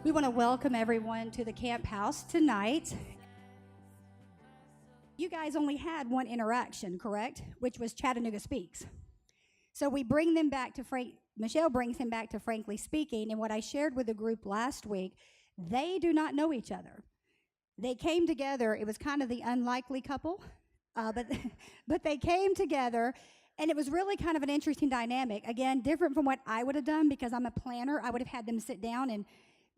We want to welcome everyone to the camp house tonight. You guys only had one interaction, correct? Which was Chattanooga Speaks. So we bring them back to Michele brings him back to Frankly Speaking, and what I shared with the group last week, they do not know each other. They came together. It was kind of the unlikely couple, but they came together, and it was really kind of an interesting dynamic. Again, different from what I would have done because I'm a planner. I would have had them sit down and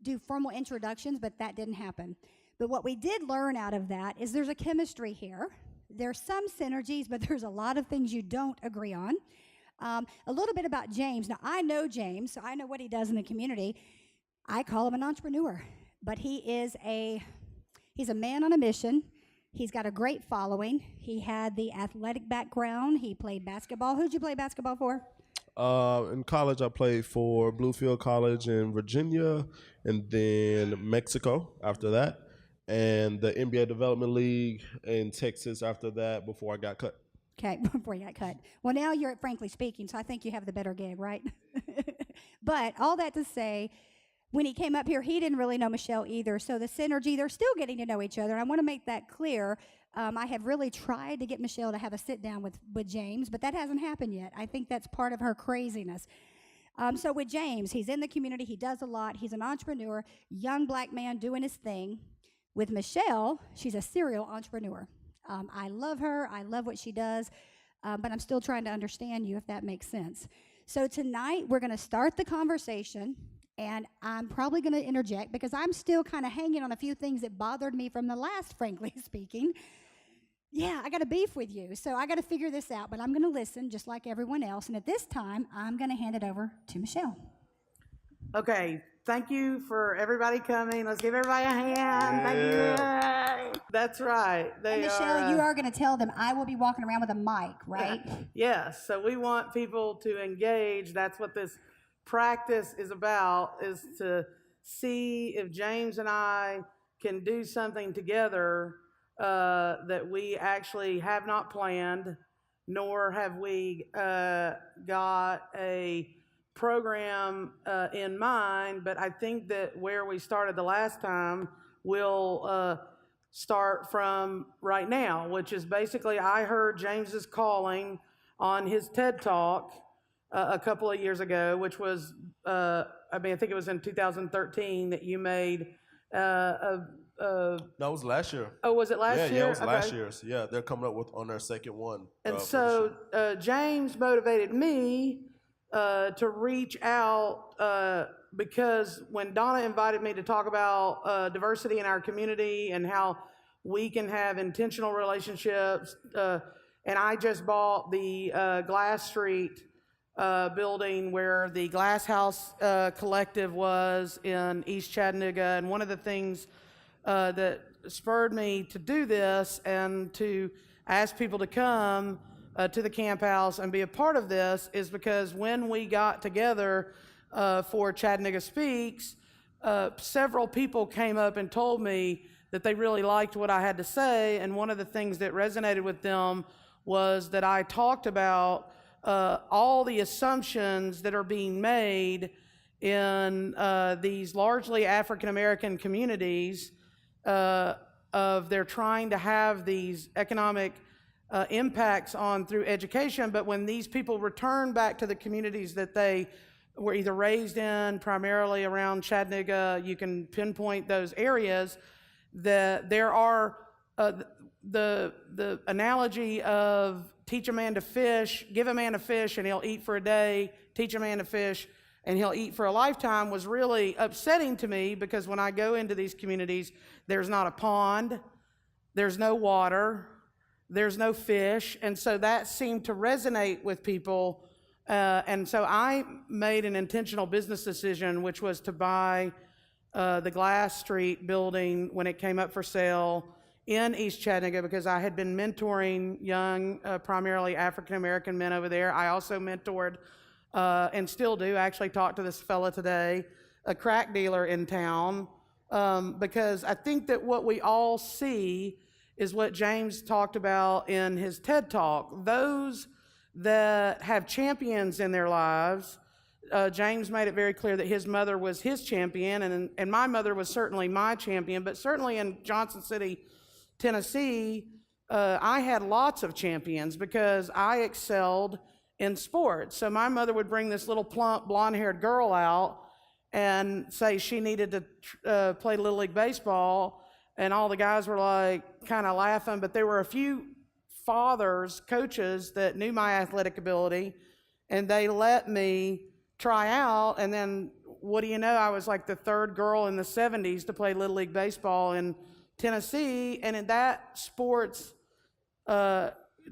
do formal introductions, but that didn't happen. But what we did learn out of that is there's a chemistry here. There's some synergies, but there's a lot of things you don't agree on. A little bit about James. Now, I know James, so I know what he does in the community. I call him an entrepreneur, but he's a man on a mission. He's got a great following. He had the athletic background. He played basketball. Who'd you play basketball for? In college, I played for Bluefield College in Virginia and then Mexico after that, and the NBA Development League in Texas after that before I got cut. Okay, before you got cut. Well, now you're at Frankly Speaking, so I think you have the better gig, right? But all that to say, when he came up here, he didn't really know Michele either, so the synergy, they're still getting to know each other. I want to make that clear. I have really tried to get Michele to have a sit-down with James, but that hasn't happened yet. I think that's part of her craziness. So with James, he's in the community. He does a lot. He's an entrepreneur, young black man doing his thing. With Michele, she's a serial entrepreneur. I love her. I love what she does, but I'm still trying to understand you, if that makes sense. So tonight, we're going to start the conversation, and I'm probably going to interject because I'm still kind of hanging on a few things that bothered me from the last Frankly Speaking. Yeah, I got a beef with you, so I got to figure this out, but I'm going to listen just like everyone else, and at this time, I'm going to hand it over to Michele. Okay, thank you for everybody coming. Let's give everybody a hand. Yeah. Thank you. That's right. And Michele, you are going to tell them I will be walking around with a mic, right? Yes, so we want people to engage. That's what this practice is about, is to see if James and I can do something together that we actually have not planned, nor have we got a program in mind, but I think that where we started the last time, we'll start from right now, which is basically I heard James's calling on his TED Talk a couple of years ago, which was, I think it was in 2013 that you made No, it was last year. Oh, was it last year? Yeah, it was last year's. Yeah, they're coming up with on their second one. And so James motivated me to reach out because when Donna invited me to talk about diversity in our community and how we can have intentional relationships, and I just bought the Glass Street building where the Glass House Collective was in East Chattanooga, and one of the things that spurred me to do this and to ask people to come to the camp house and be a part of this is because when we got together for Chattanooga Speaks, several people came up and told me that they really liked what I had to say, and one of the things that resonated with them was that I talked about all the assumptions that are being made in these largely African American communities of they're trying to have these economic impacts on through education, but when these people return back to the communities that they were either raised in, primarily around Chattanooga, you can pinpoint those areas, that there are the analogy of teach a man to fish, give a man a fish and he'll eat for a day, teach a man to fish and he'll eat for a lifetime was really upsetting to me because when I go into these communities, there's not a pond, there's no water, there's no fish, and so that seemed to resonate with people, and so I made an intentional business decision, which was to buy the Glass Street building when it came up for sale in East Chattanooga because I had been mentoring young, primarily African-American men over there. I also mentored, and still do, actually talked to this fella today, a crack dealer in town, because I think that what we all see is what James talked about in his TED Talk. Those that have champions in their lives James made it very clear that his mother was his champion, and my mother was certainly my champion, but certainly in Johnson City, Tennessee, I had lots of champions because I excelled in sports. So my mother would bring this little plump, blonde-haired girl out and say she needed to play Little League Baseball, and all the guys were like kind of laughing, but there were a few fathers, coaches that knew my athletic ability, and they let me try out, and then what do you know, I was like the third girl in the 70s to play Little League Baseball in Tennessee, and in that sports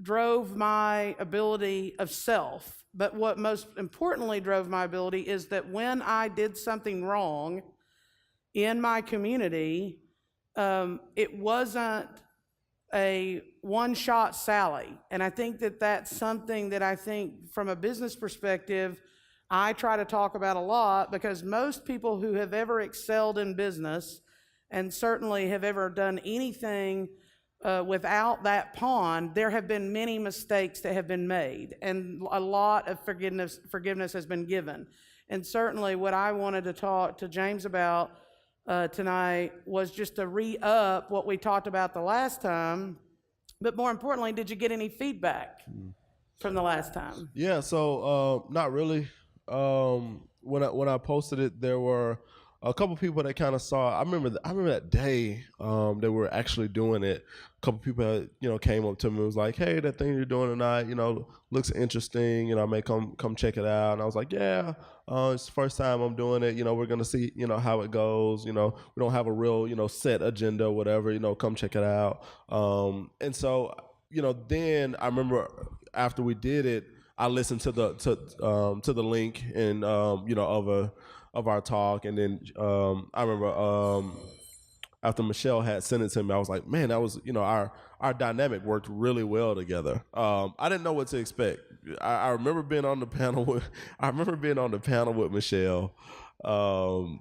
drove my ability of self. But what most importantly drove my ability is that when I did something wrong in my community, it wasn't a one-shot Sally. And I think that that's something that I think from a business perspective, I try to talk about a lot, because most people who have ever excelled in business and certainly have ever done anything without that pond, there have been many mistakes that have been made, and a lot of forgiveness has been given. And certainly what I wanted to talk to James about tonight was just to re-up what we talked about the last time, but more importantly, did you get any feedback from the last time? Yeah, so not really. When I posted it, there were a couple people that kind of saw. I remember that day that we were actually doing it. A couple people, came up to me and was like, "Hey, that thing you're doing tonight, looks interesting. I may come check it out." And I was like, "Yeah, it's the first time I'm doing it. We're gonna see, how it goes. We don't have a real, set agenda or whatever. Come check it out." And so, then I remember after we did it, I listened to the link and of our talk, and then I remember after Michele had sent it to me, I was like, man, that was our dynamic worked really well together. I didn't know what to expect. I remember being on the panel with Michele, and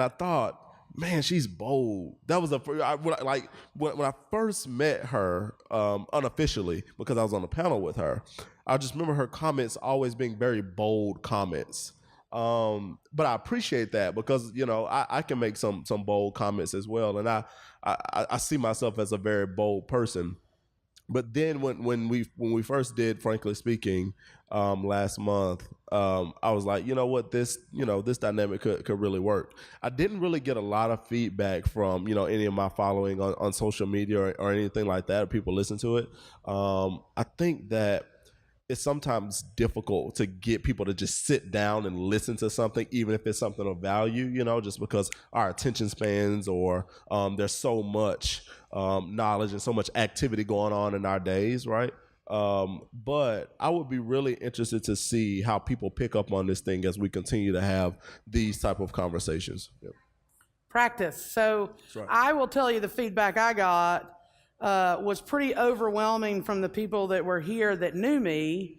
I thought, man, she's bold. That was when I first met her unofficially, because I was on the panel with her. I just remember her comments always being very bold comments. But I appreciate that, because I can make some bold comments as well, and I see myself as a very bold person. But then when we first did Frankly Speaking last month, I was like, what, this dynamic could really work. I didn't really get a lot of feedback from any of my following on social media or anything like that, or people listen to it. I think that it's sometimes difficult to get people to just sit down and listen to something, even if it's something of value, just because our attention spans, or there's so much knowledge and so much activity going on in our days, right? But I would be really interested to see how people pick up on this thing as we continue to have these type of conversations. Yep. Practice. So right. I will tell you the feedback I got was pretty overwhelming from the people that were here that knew me,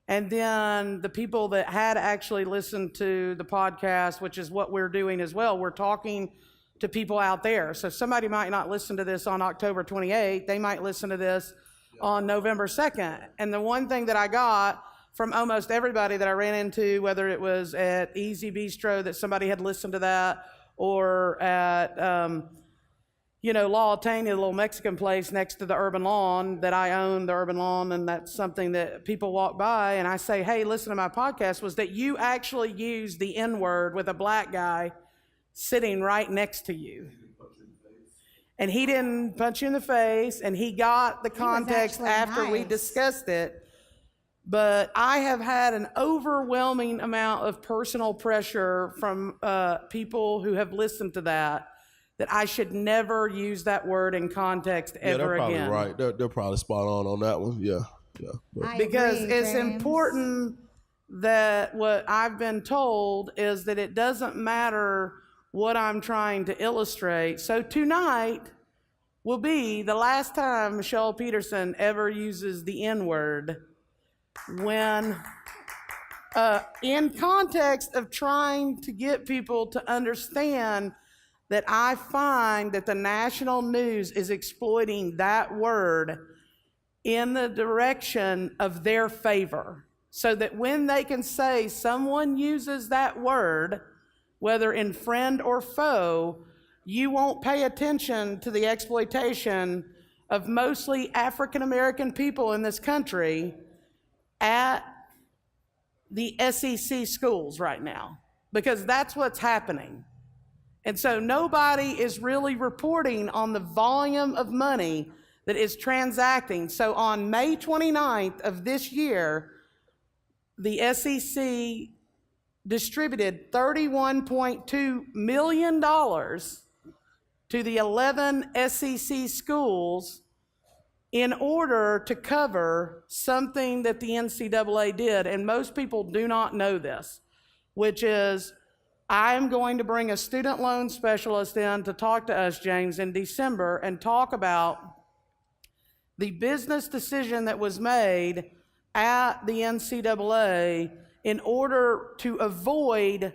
and then the people that had actually listened to the podcast, which is what we're doing as well. We're talking to people out there. So somebody might not listen to this on October 28th. They might listen to this on November 2nd. And the one thing that I got from almost everybody that I ran into, whether it was at Easy Bistro that somebody had listened to that, or at La Altania, the little Mexican place next to the Urban Lawn that I own, the Urban Lawn, and that's something that people walk by and I say, hey, listen to my podcast, was that you actually used the N-word with a black guy sitting right next to you. And he didn't punch you in the face, and he got the context after we discussed it. But I have had an overwhelming amount of personal pressure from people who have listened to that I should never use that word in context ever again. Yeah, they're probably right. They're probably spot on that one. Yeah. Because it's important that what I've been told is that it doesn't matter what I'm trying to illustrate. So tonight will be the last time Michele Peterson ever uses the N-word, when in context of trying to get people to understand that I find that the national news is exploiting that word in the direction of their favor. so that when they can say someone uses that word, whether in friend or foe, you won't pay attention to the exploitation of mostly African American people in this country at the SEC schools right now, because that's what's happening. And so nobody is really reporting on the volume of money that is transacting. So on May 29th of this year, the SEC distributed $31.2 million to the 11 SEC schools in order to cover something that the NCAA did. And most people do not know this, which is, I am going to bring a student loan specialist in to talk to us, James, in December and talk about the business decision that was made at the NCAA in order to avoid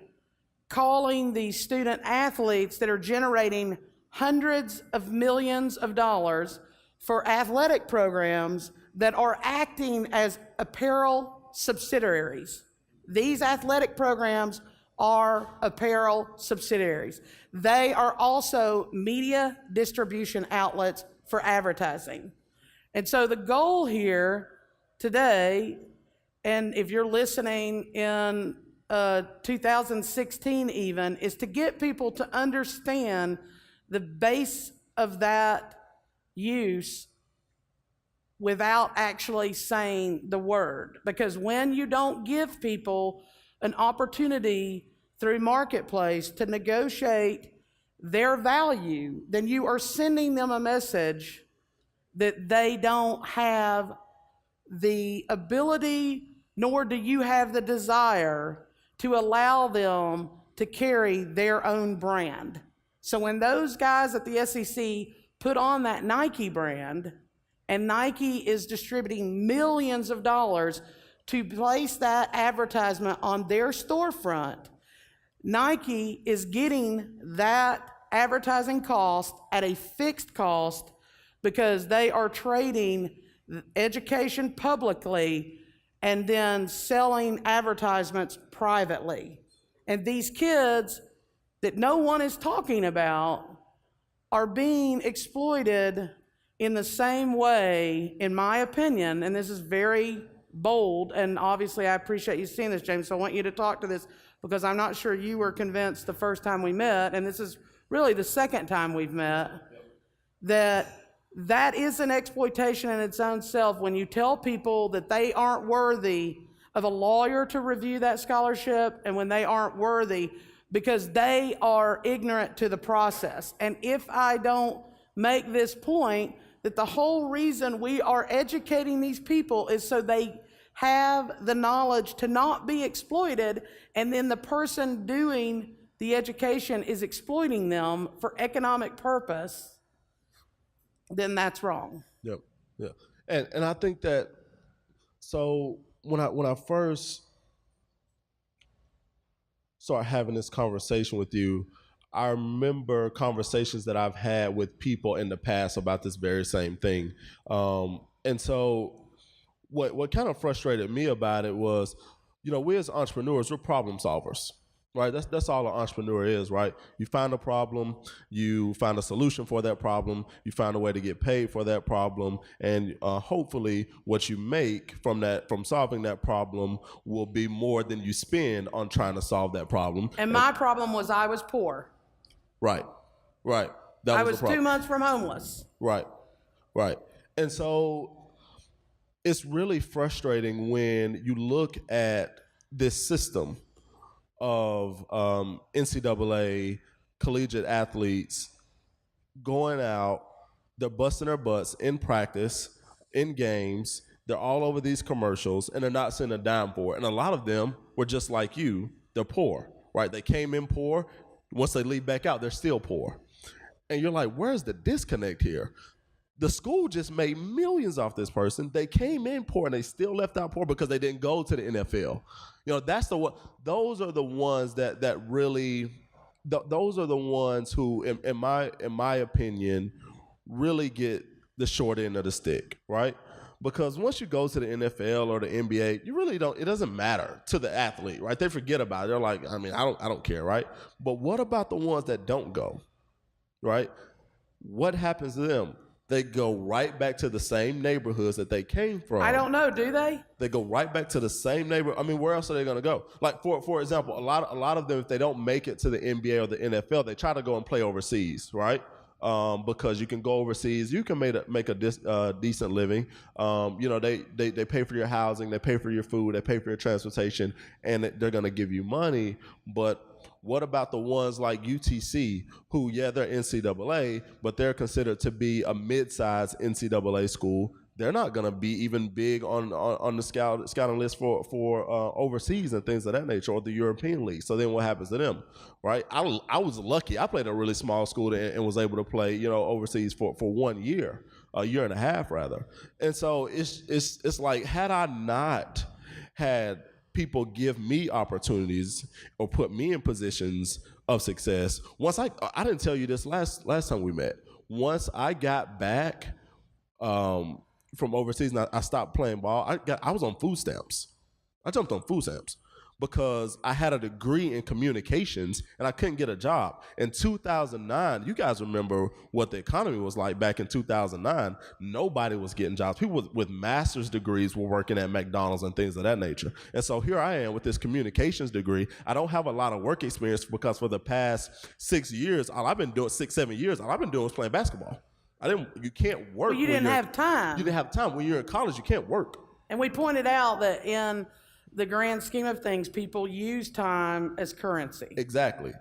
calling these student athletes that are generating hundreds of millions of dollars for athletic programs that are acting as apparel subsidiaries. These athletic programs are apparel subsidiaries. They are also media distribution outlets for advertising. And so the goal here today, and if you're listening in 2016 even, is to get people to understand the base of that use without actually saying the word. Because when you don't give people an opportunity through marketplace to negotiate their value, then you are sending them a message that they don't have the ability, nor do you have the desire to allow them to carry their own brand. So when those guys at the SEC put on that Nike brand, and Nike is distributing millions of dollars to place that advertisement on their storefront, Nike is getting that advertising cost at a fixed cost because they are trading education publicly and then selling advertisements privately. And these kids that no one is talking about are being exploited in the same way, in my opinion, and this is very bold, and obviously I appreciate you seeing this, James, so I want you to talk to this because I'm not sure you were convinced the first time we met, and this is really the second time we've met, that is an exploitation in its own self when you tell people that they aren't worthy of a lawyer to review that scholarship, and when they aren't worthy because they are ignorant to the process. And if I don't make this point, that the whole reason we are educating these people is so they have the knowledge to not be exploited, and then the person doing the education is exploiting them for economic purpose, then that's wrong. Yep, yeah. And I think that, so when I first started having this conversation with you, I remember conversations that I've had with people in the past about this very same thing. And so what kind of frustrated me about it was, we as entrepreneurs, we're problem solvers, right? That's all an entrepreneur is, right? You find a problem, you find a solution for that problem, you find a way to get paid for that problem, and hopefully what you make from solving that problem will be more than you spend on trying to solve that problem. And my problem was I was poor. Right. I was 2 months from homeless. Right. And so it's really frustrating when you look at this system of NCAA collegiate athletes going out, they're busting their butts in practice, in games, they're all over these commercials, and they're not sending a dime for it. And a lot of them were just like you, they're poor, right? They came in poor. Once they leave back out, they're still poor. And you're like, where's the disconnect here? The school just made millions off this person. They came in poor and they still left out poor because they didn't go to the NFL. Those are the ones that really, those are the ones who, in my opinion, really get the short end of the stick, right? Because once you go to the NFL or the NBA, you really don't. It doesn't matter to the athlete, right? They forget about it. They're like, I mean, I don't care, right? But what about the ones that don't go, right? What happens to them? They go right back to the same neighborhoods that they came from. I don't know, do they? They go right back to the same neighborhood. I mean, where else are they going to go? Like, for example, a lot of them, if they don't make it to the NBA or the NFL, they try to go and play overseas, right? Because you can go overseas, you can make a decent living. They pay for your housing, they pay for your food, they pay for your transportation, and they're going to give you money. But what about the ones like UTC, who, yeah, they're NCAA, but they're considered to be a mid-sized NCAA school? They're not going to be even big on the scouting list for overseas and things of that nature, or the European League. So then what happens to them, right? I was lucky. I played at a really small school and was able to play, overseas for 1 year, a year and a half rather. And so it's like, had I not had people give me opportunities or put me in positions of success, once I didn't tell you this last time we met. Once I got back from overseas and I stopped playing ball, I was on food stamps. I jumped on food stamps because I had a degree in communications and I couldn't get a job. In 2009, you guys remember what the economy was like back in 2009. Nobody was getting jobs. People with master's degrees were working at McDonald's and things of that nature. And so here I am with this communications degree. I don't have a lot of work experience because for the past 6 years, all I've been doing, 6-7 years, all I've been doing was playing basketball. You can't work. Well, you didn't have time. You didn't have time. When you're in college, you can't work. And we pointed out that in the grand scheme of things, people use time as currency. Exactly.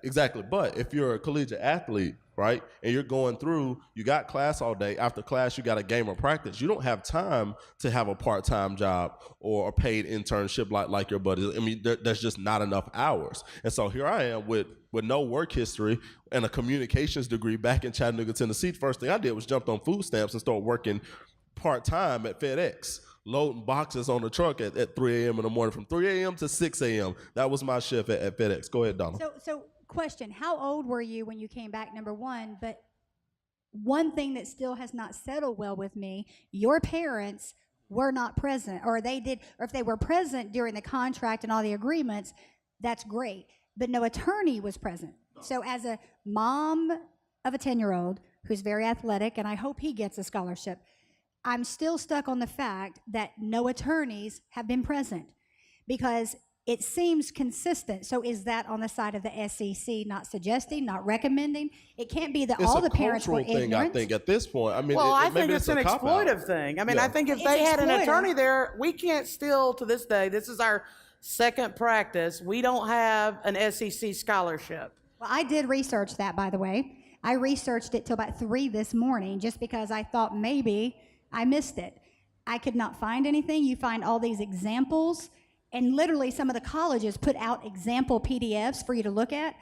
But if you're a collegiate athlete, right, and you're going through, you got class all day. After class, you got a game or practice. You don't have time to have a part-time job or a paid internship like your buddies. I mean, there's just not enough hours. And so here I am with no work history and a communications degree back in Chattanooga, Tennessee. First thing I did was jump on food stamps and start working part-time at FedEx, loading boxes on the truck at 3 a.m. in the morning, from 3 a.m. to 6 a.m. That was my shift at FedEx. Go ahead, Donald. So question, how old were you when you came back, number one? But one thing that still has not settled well with me, your parents were not present, or if they were present during the contract and all the agreements, that's great. But no attorney was present. So as a mom of a 10-year-old who's very athletic, and I hope he gets a scholarship, I'm still stuck on the fact that no attorneys have been present because it seems consistent. So is that on the side of the SEC not suggesting, not recommending? It can't be that all the parents were ignorant. I think at this point. I mean, I think it's an exploitive thing. I mean, I think if they had an attorney there, we can't still, to this day, this is our second practice, we don't have an SEC scholarship. Well, I did research that, by the way. I researched it till about 3 this morning just because I thought maybe I missed it. I could not find anything. You find all these examples, and literally some of the colleges put out example PDFs for you to look at.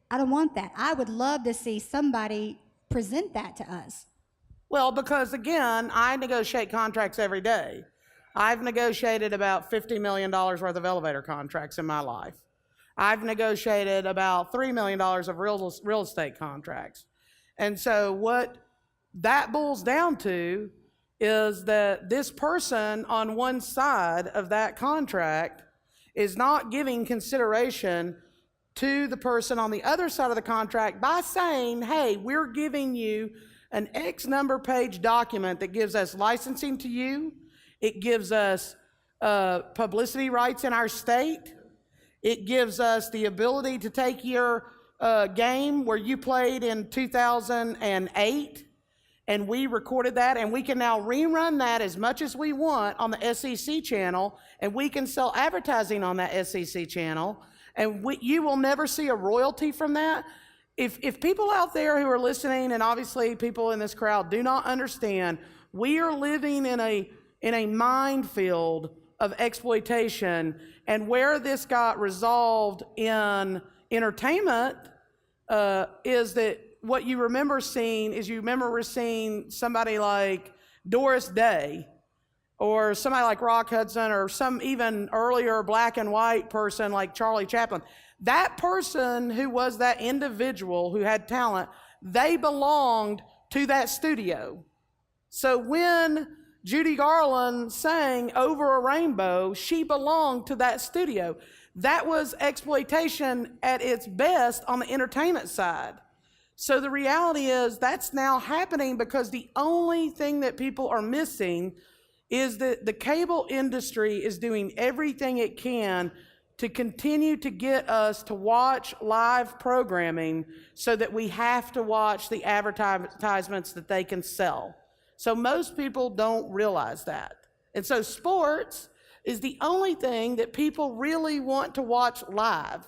I don't want that. I would love to see somebody present that to us. Well, because again, I negotiate contracts every day. I've negotiated about $50 million worth of elevator contracts in my life. I've negotiated about $3 million of real estate contracts. And so what that boils down to is that this person on one side of that contract is not giving consideration to the person on the other side of the contract by saying, hey, we're giving you an X number page document that gives us licensing to you. It gives us publicity rights in our state. It gives us the ability to take your game where you played in 2008, and we recorded that, and we can now rerun that as much as we want on the SEC channel, and we can sell advertising on that SEC channel, and you will never see a royalty from that. If people out there who are listening, and obviously people in this crowd do not understand, we are living in a minefield of exploitation, and where this got resolved in entertainment is that what you remember seeing is we're seeing somebody like Doris Day or somebody like Rock Hudson or some even earlier black and white person like Charlie Chapman. That person who was that individual who had talent, they belonged to that studio. So when Judy Garland sang Over a Rainbow. She belonged to that studio. That was exploitation at its best on the entertainment side. So the reality is that's now happening because the only thing that people are missing is that the cable industry is doing everything it can to continue to get us to watch live programming so that we have to watch the advertisements that they can sell. So most people don't realize that. And so sports is the only thing that people really want to watch live.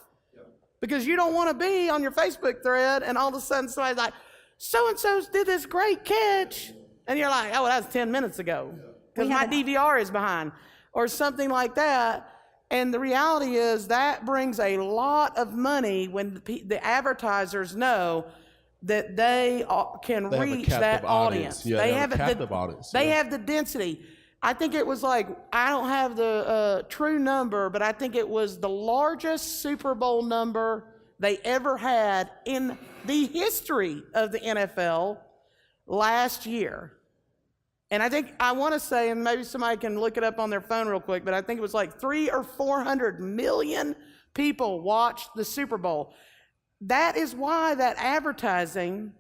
Because you don't want to be on your Facebook thread and all of a sudden somebody's like, so-and-so did this great catch. And you're like, oh, that was 10 minutes ago because my DVR is behind or something like that. And the reality is that brings a lot of money when the advertisers know that they can reach that audience. Yeah, they have a captive audience. They have the density. I think it was like, I don't have the true number, but I think it was the largest Super Bowl number they ever had in the history of the NFL last year. And I want to say, and maybe somebody can look it up on their phone real quick, but I think it was like 300 or 400 million people watched the Super Bowl. That is why that advertising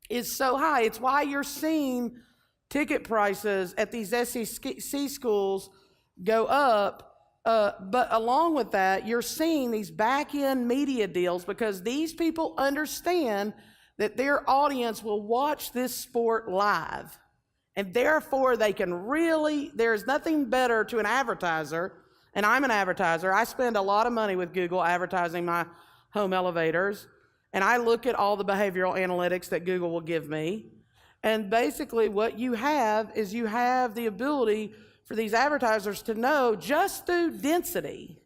is so high. It's why you're seeing ticket prices at these SEC schools go up, but along with that, you're seeing these back-end media deals because these people understand that their audience will watch this sport live, and therefore they can really, there's nothing better to an advertiser, and I'm an advertiser. I spend a lot of money with Google advertising my home elevators, and I look at all the behavioral analytics that Google will give me. And basically what you have is you have the ability for these advertisers to know just through density,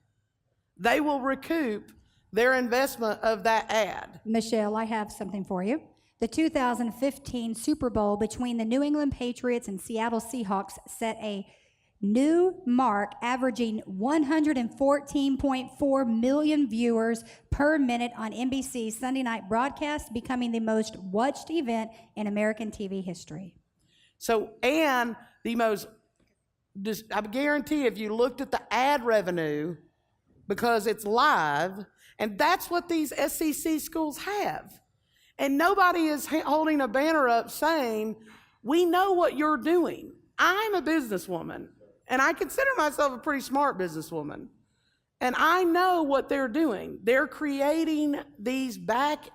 they will recoup their investment of that ad. Michele, I have something for you. The 2015 Super Bowl between the New England Patriots and Seattle Seahawks set a new mark, averaging 114.4 million viewers per minute on NBC's Sunday night broadcast, becoming the most watched event in American TV history. So, and the most, I guarantee if you looked at the ad revenue, because it's live, and that's what these SEC schools have. And nobody is holding a banner up saying, we know what you're doing. I'm a businesswoman. And I consider myself a pretty smart businesswoman. And I know what they're doing. They're creating these back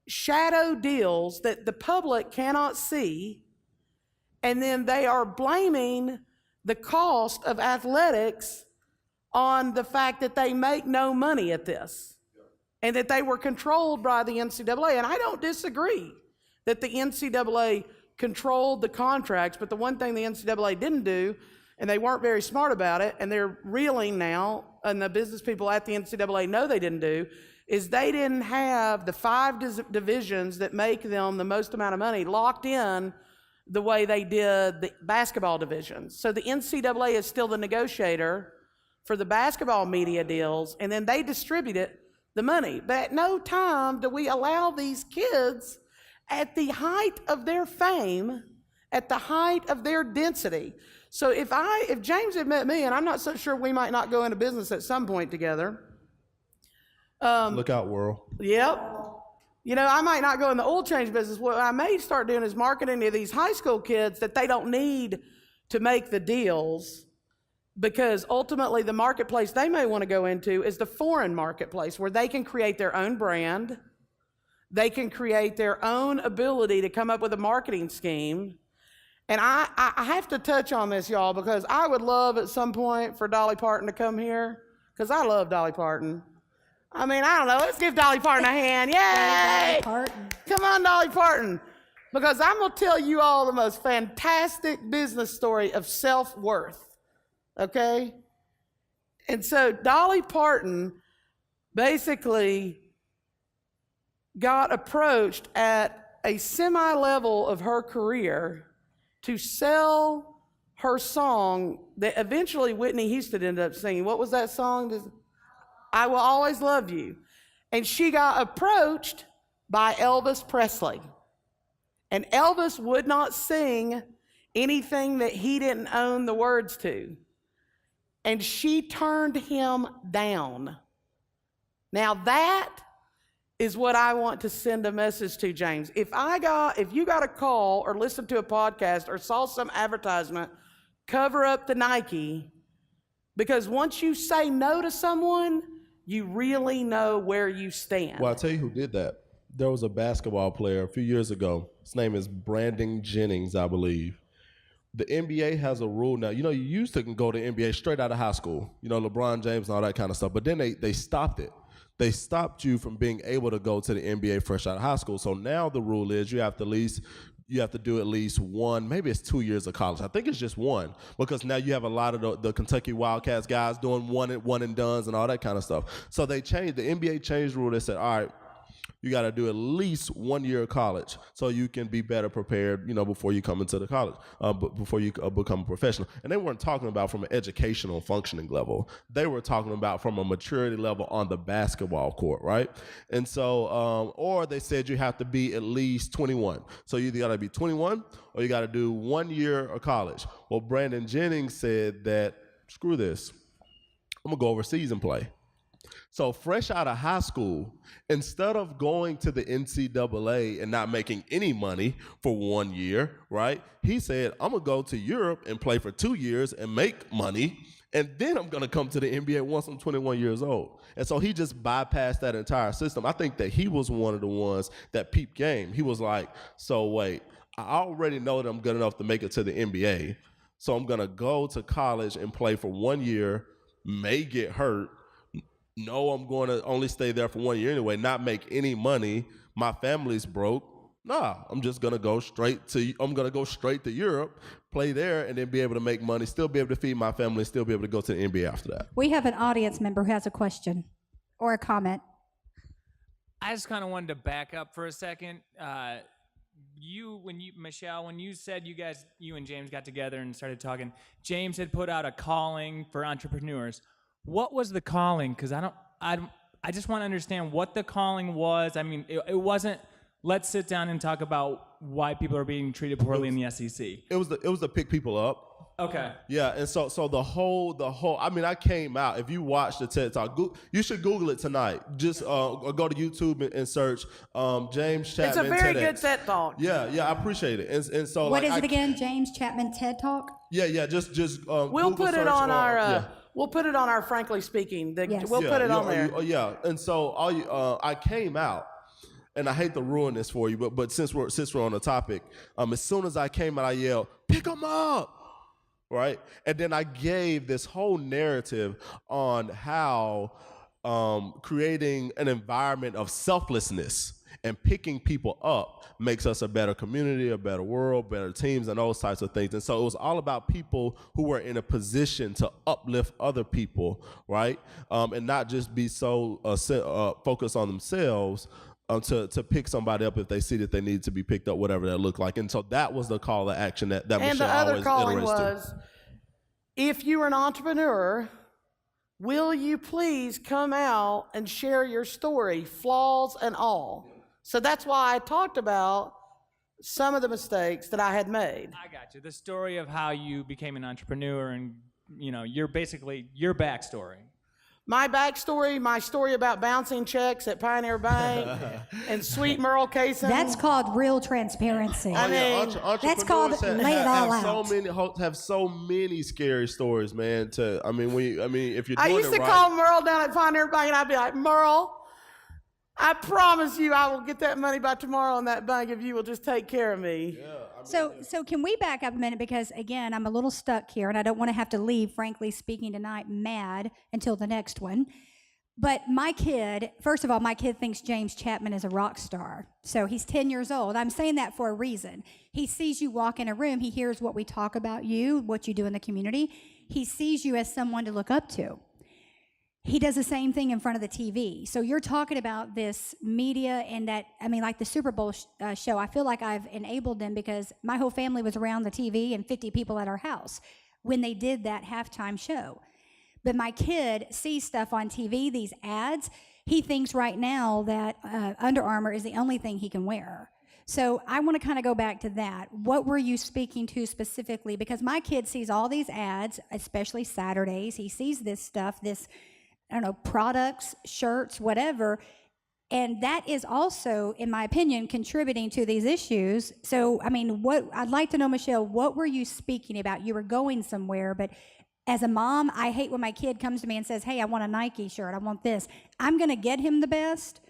shadow deals that the public cannot see. And then they are blaming the cost of athletics on the fact that they make no money at this. And that they were controlled by the NCAA. And I don't disagree that the NCAA controlled the contracts. But the one thing the NCAA didn't do, and they weren't very smart about it, and they're reeling now, and the business people at the NCAA know they didn't do, is they didn't have the 5 divisions that make them the most amount of money locked in the way they did the basketball divisions. So the NCAA is still the negotiator for the basketball media deals, and then they distribute the money. But at no time do we allow these kids at the height of their fame, at the height of their density. So if James had met me, and I'm not so sure we might not go into business at some point together. Look out, world. Yep. You know, I might not go in the oil change business. What I may start doing is marketing to these high school kids that they don't need to make the deals, because ultimately the marketplace they may want to go into is the foreign marketplace where they can create their own brand. They can create their own ability to come up with a marketing scheme. And I have to touch on this, y'all, because I would love at some point for Dolly Parton to come here, because I love Dolly Parton. I mean, I don't know. Let's give Dolly Parton a hand. Yay! Dolly Parton. Come on, Dolly Parton. Because I'm going to tell you all the most fantastic business story of self-worth, okay? And so Dolly Parton basically got approached at a semi-level of her career to sell her song that eventually Whitney Houston ended up singing. What was that song? I Will Always Love You. And she got approached by Elvis Presley. And Elvis would not sing anything that he didn't own the words to. And she turned him down. Now that is what I want to send a message to, James. If you got a call or listened to a podcast or saw some advertisement, cover up the Nike, because once you say no to someone, you really know where you stand. Well, I'll tell you who did that. There was a basketball player a few years ago. His name is Brandon Jennings, I believe. The NBA has a rule now. You used to go to NBA straight out of high school. LeBron James and all that kind of stuff. But then they stopped it. They stopped you from being able to go to the NBA fresh out of high school. So now the rule is you have to do at least one, maybe it's 2 years of college. I think it's just one, because now you have a lot of the Kentucky Wildcats guys doing one and dones and all that kind of stuff. So the NBA changed the rule. They said, all right, you got to do at least 1 year of college so you can be better prepared, before you come into the college, before you become a professional. And they weren't talking about from an educational functioning level. They were talking about from a maturity level on the basketball court, right? And so, or they said you have to be at least 21. So you either got to be 21 or you got to do 1 year of college. Well, Brandon Jennings said that, screw this, I'm going to go overseas and play. So fresh out of high school, instead of going to the NCAA and not making any money for 1 year, right? He said, I'm going to go to Europe and play for 2 years and make money, and then I'm going to come to the NBA once I'm 21 years old. And so he just bypassed that entire system. I think that he was one of the ones that peeped game. He was like, so wait, I already know that I'm good enough to make it to the NBA, so I'm going to go to college and play for 1 year, may get hurt, no, I'm going to only stay there for 1 year anyway, not make any money. My family's broke. Nah, I'm going to go straight to Europe, play there, and then be able to make money, still be able to feed my family, still be able to go to the NBA after that. We have an audience member who has a question or a comment. I just kind of wanted to back up for a second. Michele, when you said you and James got together and started talking, James had put out a calling for entrepreneurs. What was the calling? Because I just want to understand what the calling was. I mean, it wasn't, let's sit down and talk about why people are being treated poorly in the SEC. It was to pick people up. Okay. Yeah, and so the whole. I mean, I came out. If you watch the TED Talk, you should Google it tonight. Just or go to YouTube and search James Chapman. It's a very TEDx. good TED Talk. Yeah, I appreciate it. And so what is it again? James Chapman TED Talk. Yeah. Just we'll Google put it on our. We'll put it on our Frankly Speaking. Yes. We'll put it on there. Yeah, and so I came out, and I hate to ruin this for you, but since we're on the topic, as soon as I came out, I yelled, "Pick them up!" Right, and then I gave this whole narrative on how creating an environment of selflessness and picking people up makes us a better community, a better world, better teams, and those types of things. And so it was all about people who were in a position to uplift other people, right? And not just be so focused on themselves to pick somebody up if they see that they need to be picked up, whatever that looked like. And so that was the call to action that Michele always iterates to. And the other calling to. was, if you're an entrepreneur, will you please come out and share your story, flaws and all? So that's why I talked about some of the mistakes that I had made. I got you. The story of how you became an entrepreneur and, your backstory. My backstory, my story about bouncing checks at Pioneer Bank and Sweet Merle Cason. That's called real transparency. I mean, that's called lay it all out. Have so many scary stories, man. If you're doing I used to right, call Merle down at Pioneer Bank and I'd be like, Merle, I promise you I will get that money by tomorrow in that bank if you will just take care of me. Yeah, So can we back up a minute, because again, I'm a little stuck here and I don't want to have to leave, frankly speaking, tonight mad until the next one. But my kid thinks James Chapman is a rock star. So he's 10 years old. I'm saying that for a reason. He sees you walk in a room, he hears what we talk about you, what you do in the community. He sees you as someone to look up to. He does the same thing in front of the TV. So you're talking about this media and that, like the Super Bowl show, I feel like I've enabled them because my whole family was around the TV and 50 people at our house when they did that halftime show. But my kid sees stuff on TV, these ads. He thinks right now that Under Armour is the only thing he can wear. So I want to kind of go back to that. What were you speaking to specifically? Because my kid sees all these ads, especially Saturdays. He sees this stuff, this, I don't know, products, shirts, whatever. And that is also, in my opinion, contributing to these issues. So, I mean, what I'd like to know, Michele, what were you speaking about? You were going somewhere, but as a mom, I hate when my kid comes to me and says, hey, I want a Nike shirt, I want this. I'm going to get him the best,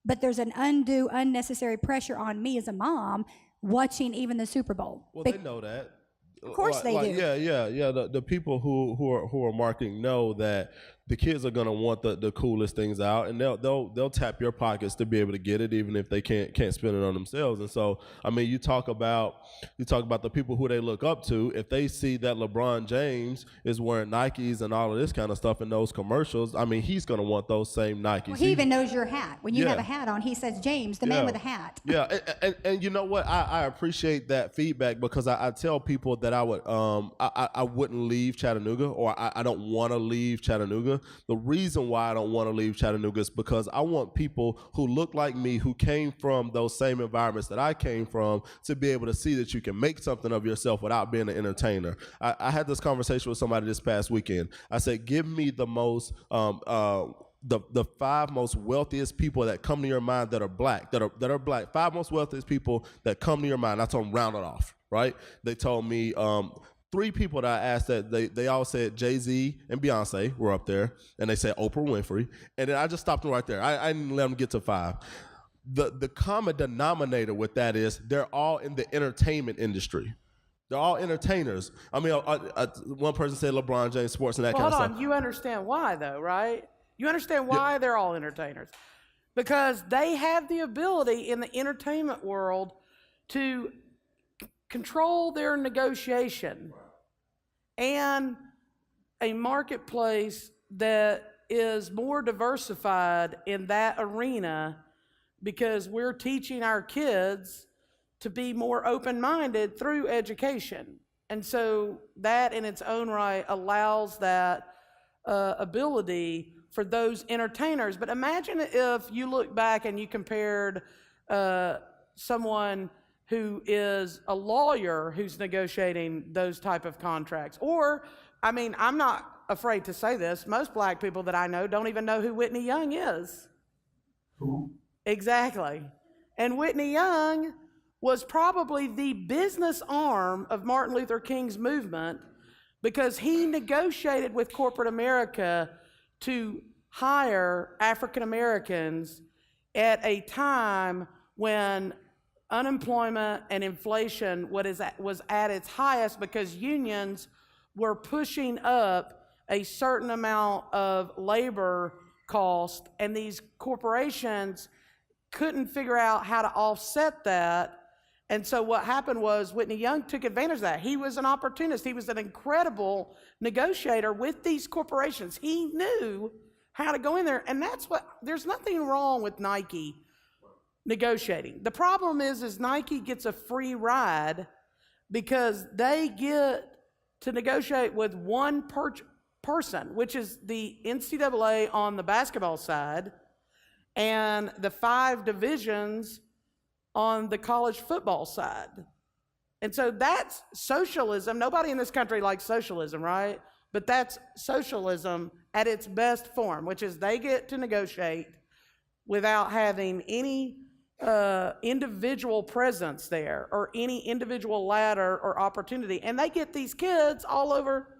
but there's an undue, unnecessary pressure on me as a mom watching even the Super Bowl. Well, they know that. Of course they do. Yeah. The people who are marketing know that the kids are gonna want the coolest things out, and they'll tap your pockets to be able to get it, even if they can't spend it on themselves. And so, I mean, you talk about the people who they look up to. If they see that LeBron James is wearing Nikes and all of this kind of stuff in those commercials, I mean, he's gonna want those same Nikes. Well, he even knows your hat. When you have a hat on, he says, James, the man with a hat. Yeah, and you know what? I appreciate that feedback, because I tell people that I wouldn't leave Chattanooga, or I don't want to leave Chattanooga. The reason why I don't want to leave Chattanooga is because I want people who look like me, who came from those same environments that I came from, to be able to see that you can make something of yourself without being an entertainer. I had this conversation with somebody this past weekend. I said, give me the most the 5 most wealthiest people that come to your mind that are black, that are black. 5 most wealthiest people that come to your mind. I told them, round it off, right? They told me 3 people that I asked, that they all said Jay-Z and Beyonce were up there, and they said Oprah Winfrey, and then I just stopped them right there. I didn't let them get to 5. The common denominator with that is they're all in the entertainment industry. They're all entertainers. I mean, one person said LeBron James, sports, and that kind of stuff. Hold on, you understand why though, right? You understand why they're all entertainers? Because they have the ability in the entertainment world to control their negotiation, and a marketplace that is more diversified in that arena, because we're teaching our kids to be more open-minded through education. And so that in its own right allows that ability for those entertainers. But imagine if you look back and you compared someone who is a lawyer who's negotiating those type of contracts. Or, I mean, I'm not afraid to say this, most black people that I know don't even know who Whitney Young is. Who? Exactly. And Whitney Young was probably the business arm of Martin Luther King's movement, because he negotiated with corporate America to hire African Americans at a time when unemployment and inflation was at its highest, because unions were pushing up a certain amount of labor cost, and these corporations couldn't figure out how to offset that. And so what happened was Whitney Young took advantage of that. He was an opportunist. He was an incredible negotiator with these corporations. He knew how to go in there, and there's nothing wrong with Nike negotiating. The problem is Nike gets a free ride because they get to negotiate with one person, which is the NCAA on the basketball side, and the 5 divisions on the college football side. And so that's socialism. Nobody in this country likes socialism, right? But that's socialism at its best form, which is they get to negotiate without having any individual presence there, or any individual ladder or opportunity. And they get these kids all over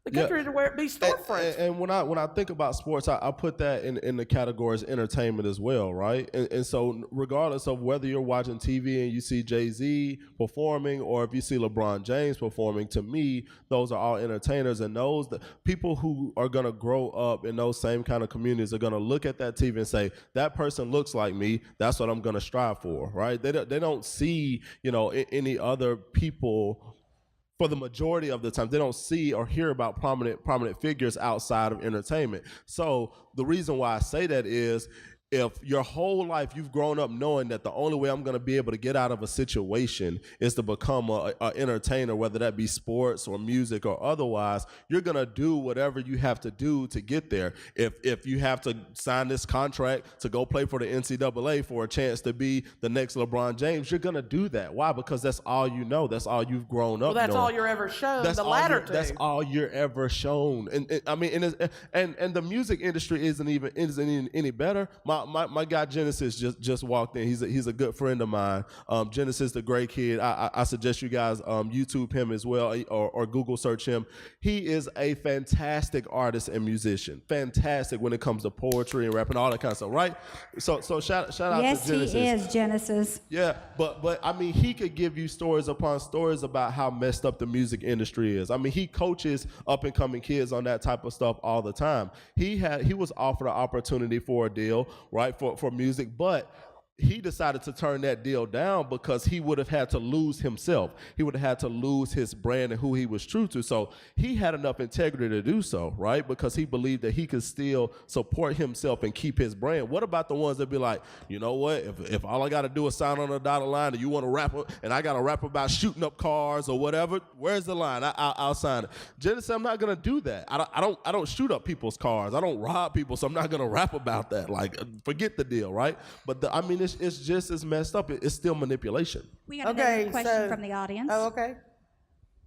the country to be storefronts. And when I think about sports, I put that in the categories entertainment as well, right? And so regardless of whether you're watching TV and you see Jay-Z performing, or if you see LeBron James performing, to me, those are all entertainers. And the people who are going to grow up in those same kind of communities are going to look at that TV and say, that person looks like me, that's what I'm going to strive for, right? They don't see, any other people. For the majority of the time, they don't see or hear about prominent figures outside of entertainment. So the reason why I say that is, if your whole life you've grown up knowing that the only way I'm going to be able to get out of a situation is to become a entertainer, whether that be sports or music or otherwise, you're going to do whatever you have to do to get there. If you have to sign this contract to go play for the NCAA for a chance to be the next LeBron James, you're going to do that. Why? Because that's all you know. That's all you've grown up Well, that's knowing. all you're ever shown. That's The all latter you're- two. That's all you're ever shown. And I mean, and the music industry isn't any better. My guy Genesis just walked in. He's a good friend of mine. Genesis, the great kid. I suggest you guys YouTube him as well, or Google search him. He is a fantastic artist and musician. Fantastic when it comes to poetry and rapping, all that kind of stuff. Right? So shout out Yes, to Genesis. he is, Genesis. Yeah, but I mean, he could give you stories upon stories about how messed up the music industry is. I mean, he coaches up and coming kids on that type of stuff all the time. He was offered an opportunity for a deal, right, for music, but he decided to turn that deal down because he would have had to lose himself. He would have had to lose his brand and who he was true to. So he had enough integrity to do so, right? Because he believed that he could still support himself and keep his brand. What about the ones that be like, you know what? If all I got to do is sign on the dotted line and you want to rap and I got to rap about shooting up cars or whatever, where's the line? I'll sign it. Genesis, I'm not going to do that. I don't shoot up people's cars. I don't rob people, so I'm not going to rap about that. Like, forget the deal, right? But I mean, it's just as messed up. It's still manipulation. We got another question from the audience. Oh, okay.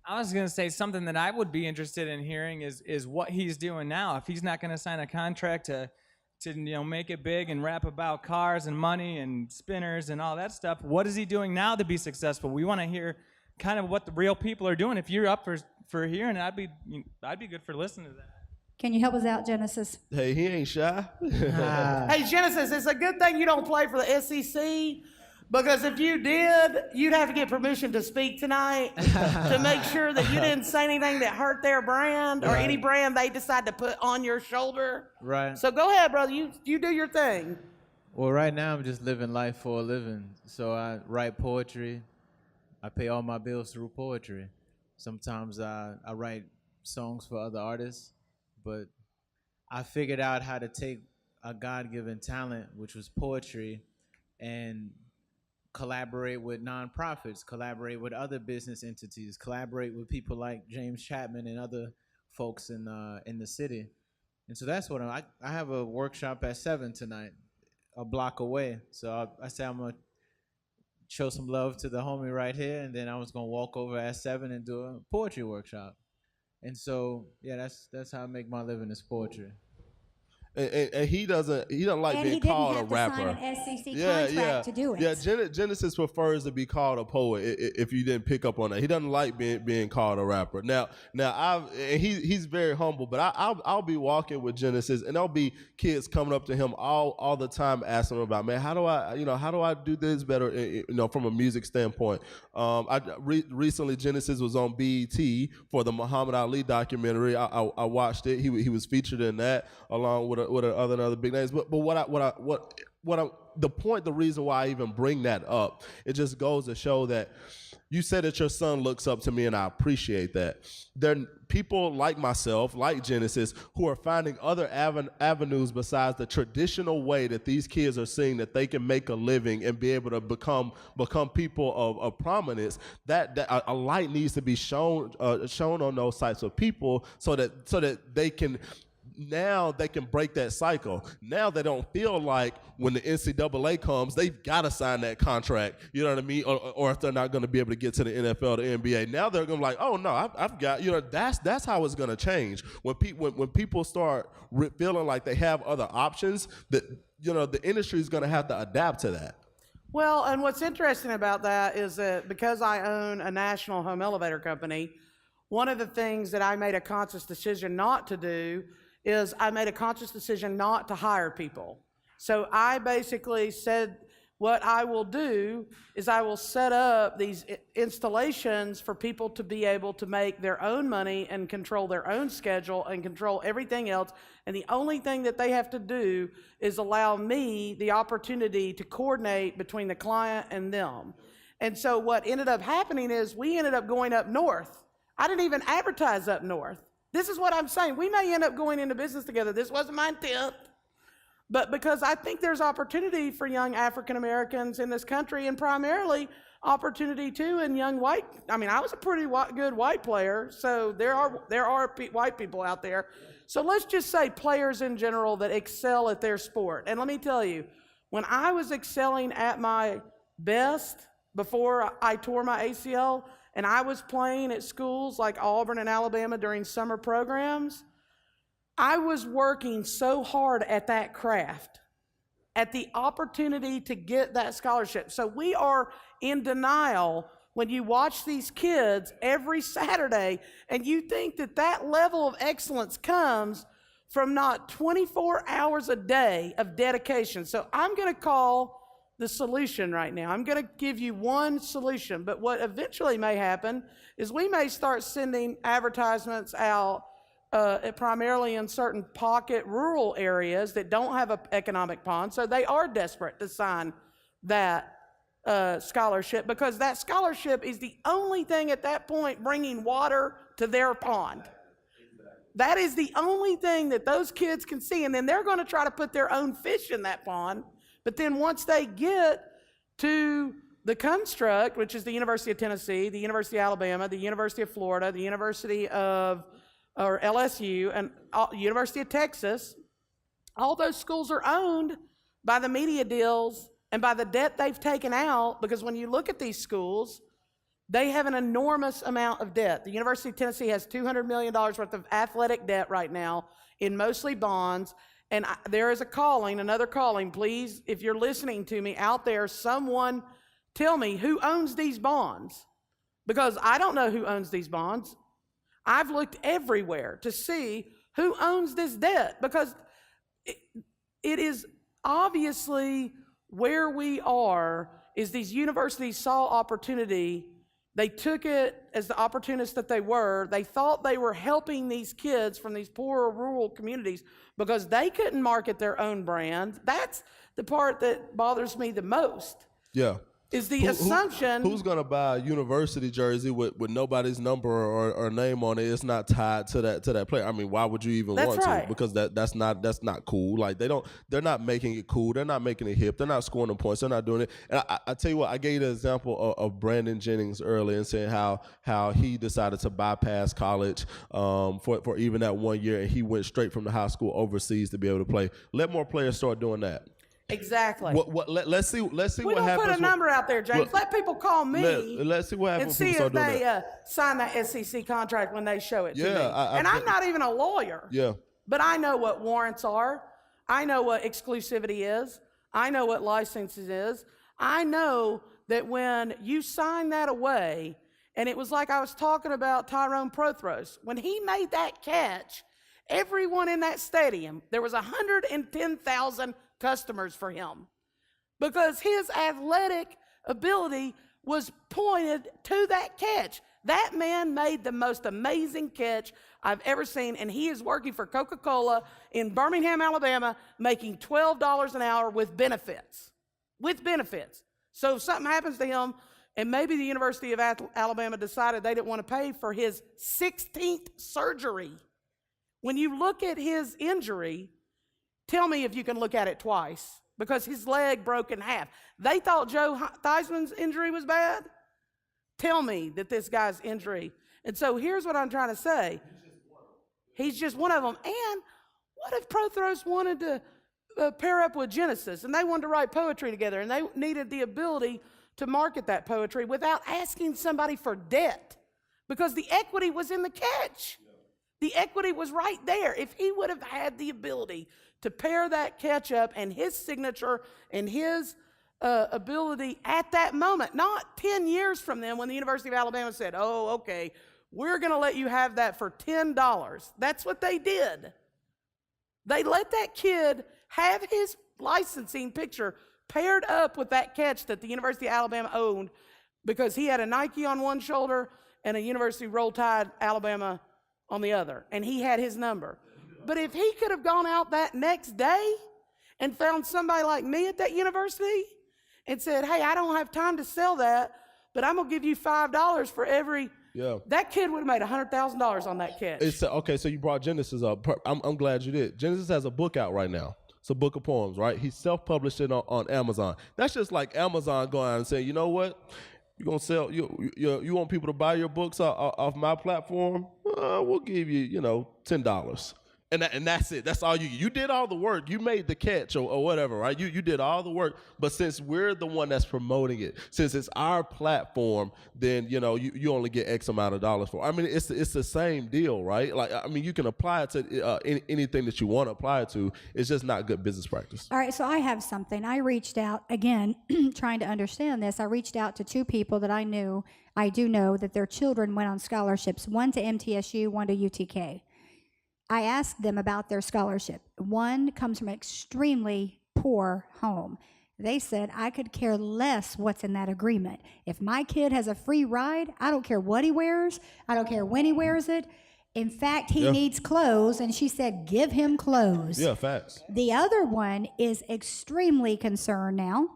I was going to say something that I would be interested in hearing is what he's doing now. If he's not going to sign a contract to make it big and rap about cars and money and spinners and all that stuff, what is he doing now to be successful? We want to hear kind of what the real people are doing. If you're up for hearing, I'd be good for listening to that. Can you help us out, Genesis? Hey, he ain't shy. Hey, Genesis, it's a good thing you don't play for the SEC, because if you did, you'd have to get permission to speak tonight to make sure that you didn't say anything that hurt their brand or any brand they decide to put on your shoulder. Right. So go ahead, brother. You do your thing. Well, right now I'm just living life for a living. So I write poetry. I pay all my bills through poetry. Sometimes I write songs for other artists, but I figured out how to take a God-given talent, which was poetry, and collaborate with nonprofits, collaborate with other business entities, collaborate with people like James Chapman and other folks in the city. And so that's what I have a workshop at 7 tonight, a block away. So I said I'm gonna show some love to the homie right here, and then I was gonna walk over at 7 and do a poetry workshop. And so yeah, that's how I make my living, is poetry. And he doesn't like And being he didn't called a have to rapper. sign an SEC contract to do it. Yeah, Genesis prefers to be called a poet. If you didn't pick up on that, he doesn't like being called a rapper. Now he's very humble, but I'll be walking with Genesis, and there'll be kids coming up to him all the time asking him about, man, how do I do this better? From a music standpoint. Recently Genesis was on BET for the Muhammad Ali documentary. I watched it. He was featured in that along with other big names. But the reason why I even bring that up, it just goes to show that you said that your son looks up to me, and I appreciate that. There are people like myself, like Genesis, who are finding other avenues besides the traditional way that these kids are seeing that they can make a living and be able to become people of prominence. That a light needs to be shown on those types of people so that they can. Now they can break that cycle. Now they don't feel like when the NCAA comes, they've got to sign that contract. You know what I mean? Or if they're not going to be able to get to the NFL, the NBA. Now they're going to be like, oh no, I've got. That's how it's going to change. When people start feeling like they have other options, that the industry is going to have to adapt to that. Well, and what's interesting about that is that because I own a national home elevator company, one of the things that I made a conscious decision not to do is I made a conscious decision not to hire people. So I basically said what I will do is I will set up these installations for people to be able to make their own money and control their own schedule and control everything else. And the only thing that they have to do is allow me the opportunity to coordinate between the client and them. And so what ended up happening is we ended up going up north. I didn't even advertise up north. This is what I'm saying. We may end up going into business together. This wasn't my intent. but because I think there's opportunity for young African Americans in this country, and primarily opportunity too in young white. I mean, I was a pretty good white player, so there are white people out there. So let's just say players in general that excel at their sport. And let me tell you, when I was excelling at my best before I tore my ACL, and I was playing at schools like Auburn and Alabama during summer programs, I was working so hard at that craft, at the opportunity to get that scholarship. So we are in denial when you watch these kids every Saturday and you think that that level of excellence comes from not 24 hours a day of dedication. So I'm going to call the solution right now. I'm going to give you one solution, but what eventually may happen is we may start sending advertisements out primarily in certain pocket rural areas that don't have an economic pond, so they are desperate to sign that scholarship, because that scholarship is the only thing at that point bringing water to their pond. That is the only thing that those kids can see, and then they're going to try to put their own fish in that pond. But then once they get to the construct, which is the University of Tennessee, the University of Alabama, the University of Florida, the University of or LSU, and University of Texas, all those schools are owned by the media deals and by the debt they've taken out, because when you look at these schools, they have an enormous amount of debt. The University of Tennessee has $200 million worth of athletic debt right now in mostly bonds, and there is a calling, another calling. Please, if you're listening to me out there, someone tell me who owns these bonds, because I don't know who owns these bonds. I've looked everywhere to see who owns this debt, because it is obviously where we are is these universities saw opportunity. They took it as the opportunists that they were. They thought they were helping these kids from these poorer rural communities because they couldn't market their own brand. That's the part that bothers me the most. Yeah. Is the assumption. Who's going to buy a university jersey with nobody's number or name on it? It's not tied to that player. I mean, why would you even want to? Because that's not cool. Like they're not making it cool. They're not making it hip. They're not scoring them points. They're not doing it. And I tell you what, I gave you the example of Brandon Jennings earlier and saying how he decided to bypass college for even that 1 year, and he went straight from the high school overseas to be able to play. Let more players start doing that. Exactly. Let's see what happens. We don't put a number out there, James. Let people call me. Let's see what happens. And see if they sign that SEC contract when they show it to me. I'm not even a lawyer. Yeah. But I know what warrants are. I know what exclusivity is. I know what licenses is. I know that when you sign that away, and it was like I was talking about Tyrone Prothros, when he made that catch, everyone in that stadium, there was 110,000 customers for him, because his athletic ability was pointed to that catch. That man made the most amazing catch I've ever seen, and he is working for Coca-Cola in Birmingham, Alabama, making $12 an hour with benefits. So if something happens to him, and maybe the University of Alabama decided they didn't want to pay for his 16th surgery. When you look at his injury, tell me if you can look at it twice, because his leg broke in half. They thought Joe Theismann's injury was bad. Tell me that this guy's injury. And so here's what I'm trying to say. He's just one of them. And what if Prothros wanted to pair up with Genesis, and they wanted to write poetry together, and they needed the ability to market that poetry without asking somebody for debt, because the equity was in the catch. The equity was right there. If he would have had the ability to pair that catch up and his signature and his ability at that moment, not 10 years from then when the University of Alabama said, oh, okay, we're going to let you have that for $10. That's what they did. They let that kid have his licensing picture paired up with that catch that the University of Alabama owned, because he had a Nike on one shoulder and a University Roll Tide Alabama on the other, and he had his number. But if he could have gone out that next day and found somebody like me at that university and said, hey, I don't have time to sell that, but I'm going to give you $5 for every, that kid would have made $100,000 on that catch. Okay, so you brought Genesis up. I'm glad you did. Genesis has a book out right now It's a book of poems, right? He self-published it on Amazon. That's just like Amazon going out and saying, you know what? You're gonna sell you want people to buy your books off my platform? We'll give you, $10. And that's it. That's all you did all the work. You made the catch or whatever, right? You did all the work. But since we're the one that's promoting it, since it's our platform, then you only get X amount of dollars for it. I mean, it's the same deal, right? Like, I mean, you can apply it to anything that you want to apply it to. It's just not good business practice. All right, so I have something. I reached out, again, trying to understand this. I reached out to two people that I do know that their children went on scholarships, one to MTSU, one to UTK. I asked them about their scholarship. One comes from an extremely poor home. They said, I could care less what's in that agreement. If my kid has a free ride, I don't care what he wears. I don't care when he wears it. In fact, he needs clothes, and she said, give him clothes. Yeah, facts. The other one is extremely concerned now,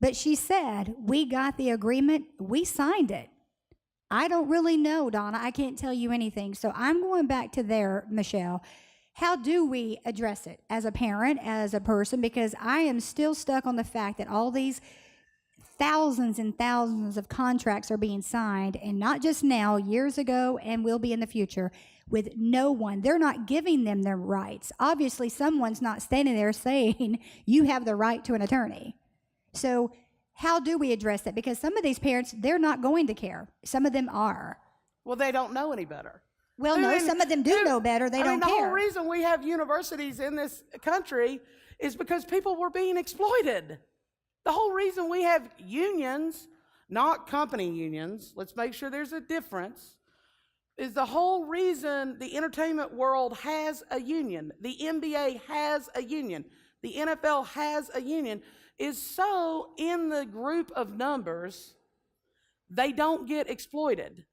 but she said, we got the agreement, we signed it. I don't really know, Donna. I can't tell you anything. So I'm going back to there, Michele. How do we address it as a parent, as a person? Because I am still stuck on the fact that all these thousands and thousands of contracts are being signed, and not just now, years ago, and will be in the future, with no one. They're not giving them their rights. Obviously, someone's not standing there saying, you have the right to an attorney. So how do we address that? Because some of these parents, they're not going to care. Some of them are. Well, they don't know any better. Well, no, some of them do know better. They don't the care. whole reason we have universities in this country is because people were being exploited. The whole reason we have unions, not company unions, let's make sure there's a difference, is the whole reason the entertainment world has a union, the NBA has a union, the NFL has a union, is so in the group of numbers, they don't get exploited.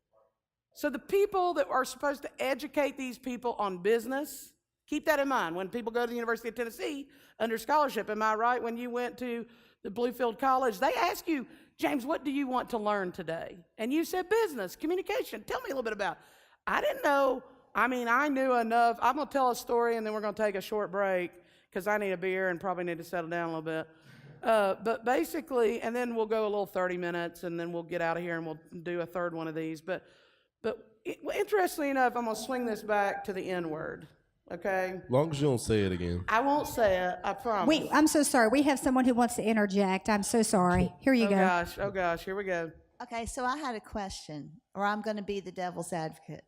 So the people that are supposed to educate these people on business, keep that in mind when people go to the University of Tennessee under scholarship. Am I right? When you went to the Bluefield College, they ask you, James, what do you want to learn today? And you said business, communication. Tell me a little bit about it. I didn't know. I mean, I knew enough. I'm going to tell a story, and then we're going to take a short break because I need a beer and probably need to settle down a little bit. But basically, and then we'll go a little 30 minutes, and then we'll get out of here, and we'll do a third one of these. But interestingly enough, I'm going to swing this back to the N-word, okay? As long as you don't say it again. I won't say it, I promise. I'm so sorry. We have someone who wants to interject. I'm so sorry. Here you go. Oh, gosh, here we go. Okay, so I had a question, or I'm going to be the devil's advocate.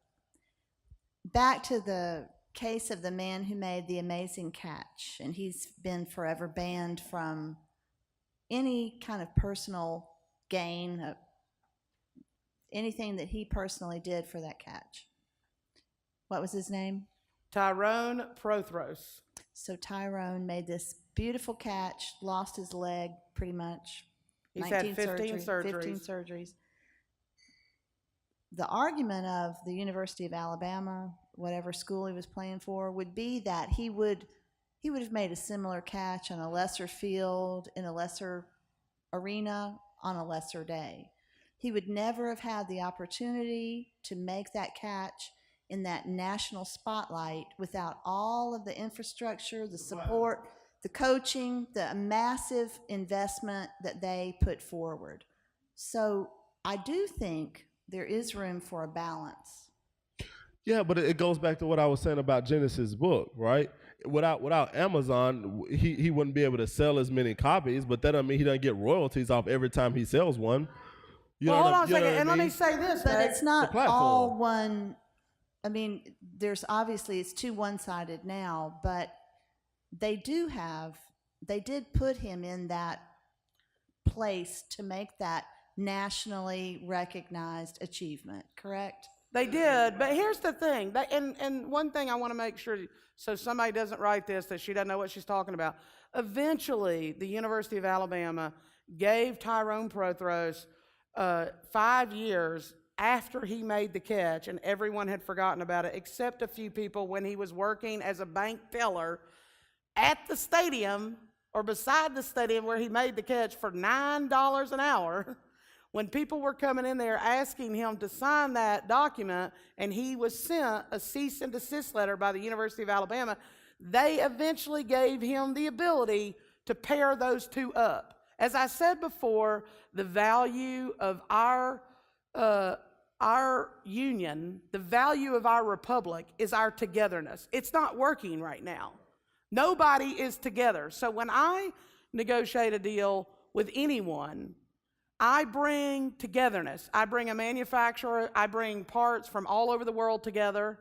Back to the case of the man who made the amazing catch, and he's been forever banned from any kind of personal gain, anything that he personally did for that catch. What was his name? Tyrone Prothros. So Tyrone made this beautiful catch, lost his leg pretty much. He's had 15 surgeries. 15 surgeries. The argument of the University of Alabama, whatever school he was playing for, would be that he would have made a similar catch on a lesser field, in a lesser arena, on a lesser day. He would never have had the opportunity to make that catch in that national spotlight without all of the infrastructure, the support, the coaching, the massive investment that they put forward. So I do think there is room for a balance. Yeah, but it goes back to what I was saying about Genesis' book, right? Without Amazon, he wouldn't be able to sell as many copies, but that doesn't mean he doesn't get royalties off every time he sells one. Well, hold on a second, and let me say this. But it's not platform. all one. I mean, there's obviously, it's too one-sided now, but they did put him in that place to make that nationally recognized achievement, correct? They did, but here's the thing. And one thing I want to make sure, so somebody doesn't write this, that she doesn't know what she's talking about. Eventually, the University of Alabama gave Tyrone Prothros 5 years after he made the catch, and everyone had forgotten about it, except a few people when he was working as a bank teller at the stadium or beside the stadium where he made the catch for $9 an hour. When people were coming in there asking him to sign that document, and he was sent a cease and desist letter by the University of Alabama, they eventually gave him the ability to pair those two up. As I said before, the value of our union, the value of our republic is our togetherness. It's not working right now. Nobody is together. So when I negotiate a deal with anyone, I bring togetherness. I bring a manufacturer, I bring parts from all over the world together,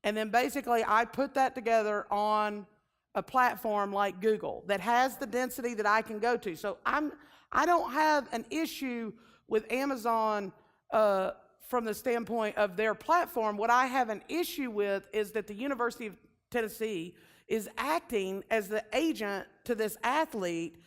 and then basically I put that together on a platform like Google that has the density that I can go to. So I don't have an issue with Amazon from the standpoint of their platform. What I have an issue with is that the University of Tennessee is acting as the agent to this athlete.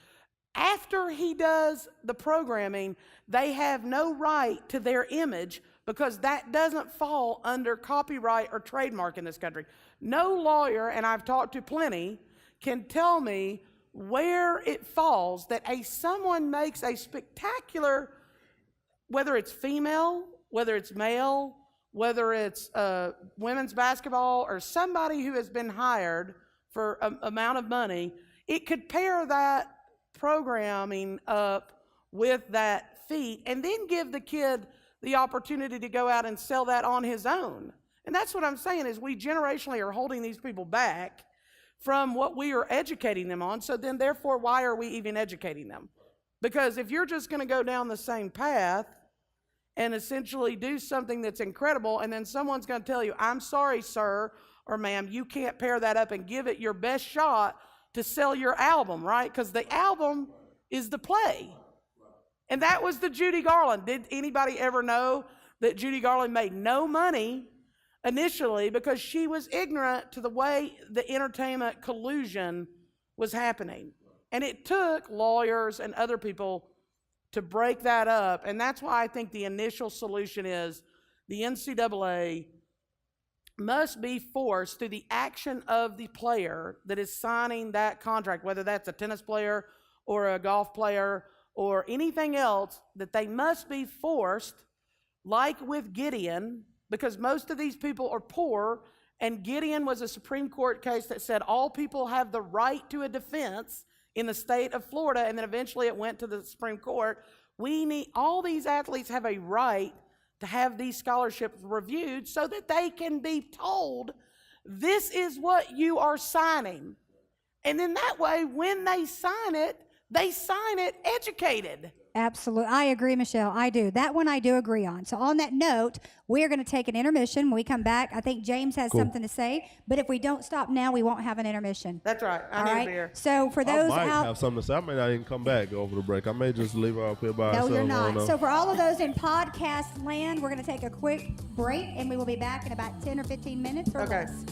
After he does the programming, they have no right to their image because that doesn't fall under copyright or trademark in this country. No lawyer, and I've talked to plenty, can tell me where it falls that someone makes a spectacular, whether it's female, whether it's male, whether it's women's basketball or somebody who has been hired for an amount of money, it could pair that programming up with that feat and then give the kid the opportunity to go out and sell that on his own. And that's what I'm saying is we generationally are holding these people back from what we are educating them on. So then therefore, why are we even educating them? Because if you're just going to go down the same path and essentially do something that's incredible, and then someone's going to tell you, I'm sorry, sir or ma'am, you can't pair that up and give it your best shot to sell your album, right? Because the album is the play. And that was the Judy Garland. Did anybody ever know that Judy Garland made no money initially because she was ignorant to the way the entertainment collusion was happening? And it took lawyers and other people to break that up. And that's why I think the initial solution is the NCAA must be forced through the action of the player that is signing that contract, whether that's a tennis player or a golf player or anything else, that they must be forced, like with Gideon, because most of these people are poor, and Gideon was a Supreme Court case that said all people have the right to a defense in the state of Florida, and then eventually it went to the Supreme Court. All these athletes have a right to have these scholarships reviewed so that they can be told, this is what you are signing. And then that way, when they sign it educated. Absolutely. I agree, Michelle. I do. That one I do agree on. So on that note, we're going to take an intermission. When we come back, I think James has something to say. But if we don't stop now, we won't have an intermission. That's right. I need a beer. So for those I might out, have something to say. I may not even come back over the break. I may just leave her up here by herself. no, you're not. So for all of those in podcast land, we're going to take a quick break, and we will be back in about 10 or 15 minutes or Okay. less.